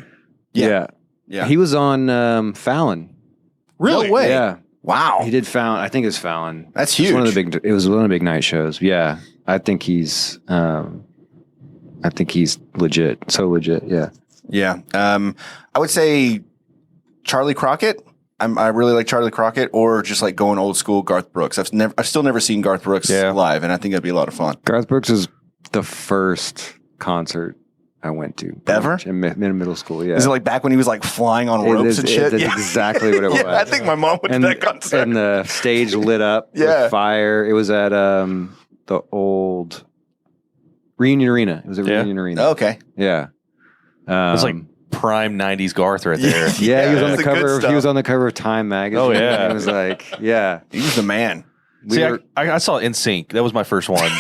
Yeah. He was on Fallon. Really? No way. Yeah. Wow. He did Fallon. I think it was Fallon. That's huge. It was one of the big night shows. Yeah. I think he's legit. So legit. Yeah. Yeah. I would say Charlie Crockett. I really like Charlie Crockett, or just like going old school Garth Brooks. I've still never seen Garth Brooks live, and I think that'd be a lot of fun. Garth Brooks is the first concert I went to ever in middle school. Yeah. Is it like back when he was like flying on ropes and shit? That's exactly what it was. I think my mom went to that concert. And the stage lit up with fire. It was at the old Reunion Arena. It was a Reunion Arena. Oh, okay. Yeah. It was like prime '90s Garth right there. Yeah, he was on the cover. He was on the cover of Time magazine. Oh yeah, it was like he was the man. I saw NSYNC. That was my first one.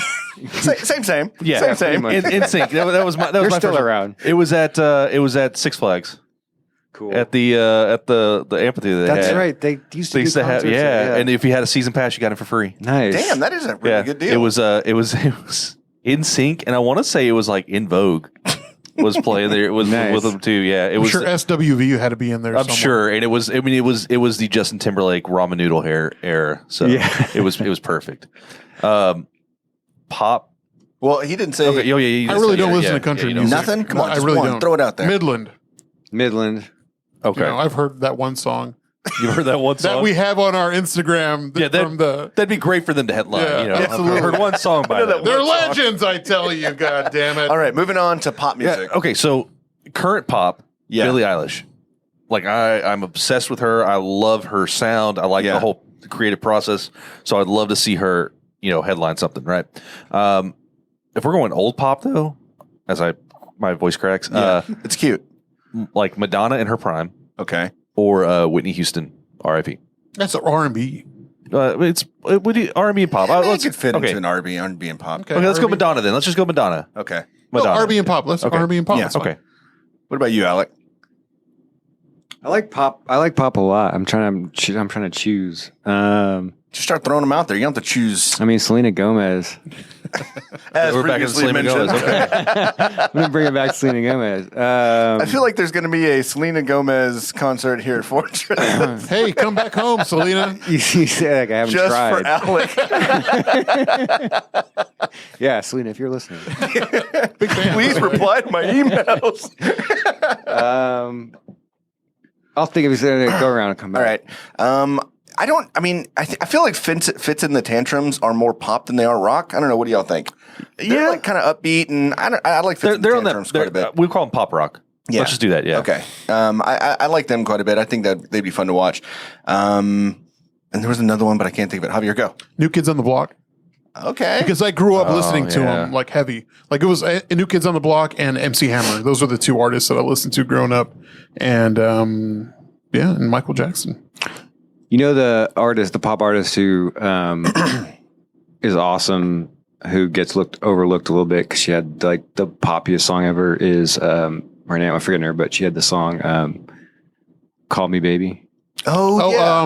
Same. Yeah, same. NSYNC. That was my. That was my still first around. It was at Six Flags. Cool. At the amphitheater. That's right. They used to do concerts. And if you had a season pass, you got it for free. Nice. Damn, that is a really good deal. It was NSYNC, and I want to say it was like In Vogue. Was playing there with them too. Yeah, I'm sure SWV had to be in there. I'm sure, and it was the Justin Timberlake ramen noodle hair era. So it was perfect. Pop. Well, he didn't say. Okay, I really don't listen to country music. Nothing. Come on, I really don't. Throw it out there. Midland. Okay, I've heard that one song. You've heard that one song that we have on our Instagram. That'd be great for them to headline. Yeah, absolutely. I've heard one song by them. They're legends, I tell you. God damn it! All right, moving on to pop music. Yeah, okay, so current pop, Billie Eilish. Like I'm obsessed with her. I love her sound. I like the whole creative process. So I'd love to see her, headline something. Right. If we're going old pop though, my voice cracks. It's cute. Like Madonna in her prime. Okay. Or Whitney Houston, R.I.P. That's R&B. It's R&B and pop. Let's could fit into an R&B and pop. Okay, let's go Madonna then. Let's just go Madonna. Okay. Madonna. R&B and pop. Let's R&B and pop. Yeah. Okay. What about you, Alec? I like pop. I like pop a lot. I'm trying to choose. Just start throwing them out there. You don't have to choose. I mean, Selena Gomez. As We're back at previously Selena mentioned. Gomez. Okay. I'm gonna bring it back to Selena Gomez. I feel like there's going to be a Selena Gomez concert here at Fortress. Hey, come back home, Selena. you say like I haven't Just tried. for Alec. Yeah, Selena, if you're listening. Big fan. Please reply to my emails. I'll think of it. Go around and come All back. right. I feel like Fits in the Tantrums are more pop than they are rock. I don't know. What do y'all think? They're like kind of upbeat, and I like Fits in the Tantrums quite a bit. We call them pop rock. Yeah. Let's just do that. Yeah. Okay. I like them quite a bit. I think that they'd be fun to watch. And there was another one, but I can't think of it. Javier, go. New Kids on the Block. Okay. Because I grew up listening to yeah. them like heavy. Like it was New Kids on the Block and MC Hammer. Those are the two artists that I listened to growing up. And and Michael Jackson. You know the pop artist who is awesome, who gets overlooked a little bit because she had like the poppiest song ever is her name, I'm forgetting her, but she had the song "Call Me Baby." Oh yeah.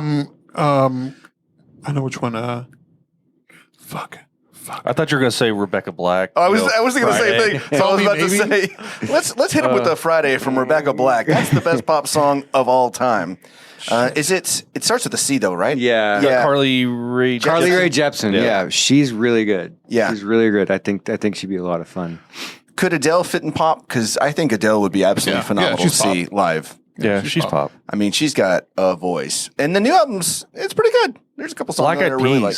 I know which one. Fuck. I thought you were going to say Rebecca Black. I was thinking the same thing. So I was about to say, let's hit him with the Friday from Rebecca Black. That's the best pop song of all time. It starts with a C though, right? Yeah. Carly Rae Jepsen. Yeah, she's really good. Yeah. She's really good. I think she'd be a lot of fun. Could Adele fit in pop? Because I think Adele would be absolutely phenomenal to she's see live. Yeah, she's pop. I mean, she's got a voice, and the new album's it's pretty good. There's a couple songs that I really like.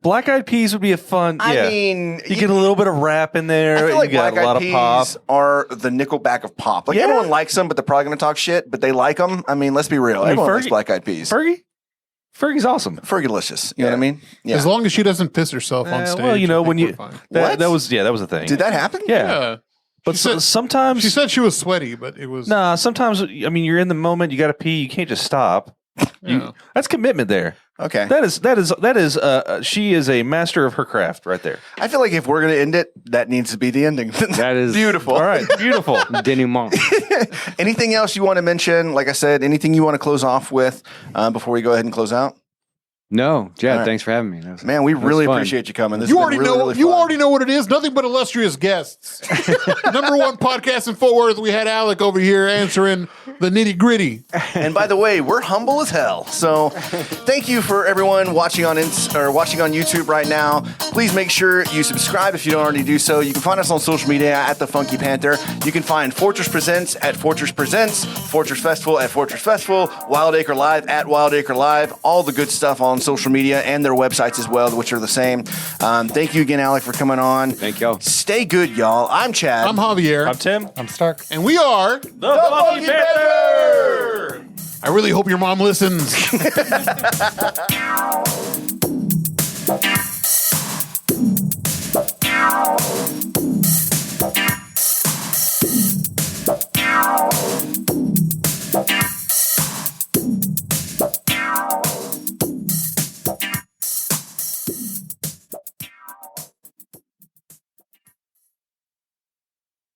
Black Eyed Peas would be a fun. I yeah. mean, you get a little bit of rap in there. I feel like you got Black a lot Eyed of pop. Peas are the Nickelback of pop. Like everyone likes them, but they're probably going to talk shit. But they like them. I mean, let's be real. Everyone likes Black Eyed Peas. Fergie's awesome. Fergie-licious. You know what I mean? Yeah. As long as she doesn't piss herself on stage. Well, you know I think when we're you fine. that was a thing. Did that happen? Yeah. But sometimes she said she was sweaty, but it was sometimes I mean you're in the moment. You got to pee. You can't just stop. That's commitment there. Okay. That is. She is a master of her craft right there. I feel like if we're going to end it, that needs to be the ending. That is beautiful. All right, beautiful. Denouement. Anything else you want to mention? Like I said, anything you want to close off with before we go ahead and close out? No, Jed, right. thanks for having me. Man, we really appreciate you coming. This you has already been know. really You fun. already know what it is. Nothing but illustrious guests. Number one podcast in Fort Worth. We had Alec over here answering the nitty gritty. And by the way, we're humble as hell. So thank you for everyone watching on YouTube right now. Please make sure you subscribe if you don't already do so. You can find us on social media at the Funky Panther. You can find Fortress Presents at Fortress Presents, Fortress Festival at Fortress Festival, Wild Acre Live at Wild Acre Live. All the good stuff on social media and their websites as well, which are the same. Thank you again, Alec, for coming on. Thank y'all. Stay good, y'all. I'm Chad. I'm Javier. I'm Tim. I'm Stark. And we are The Funky Panther. I really hope your mom listens.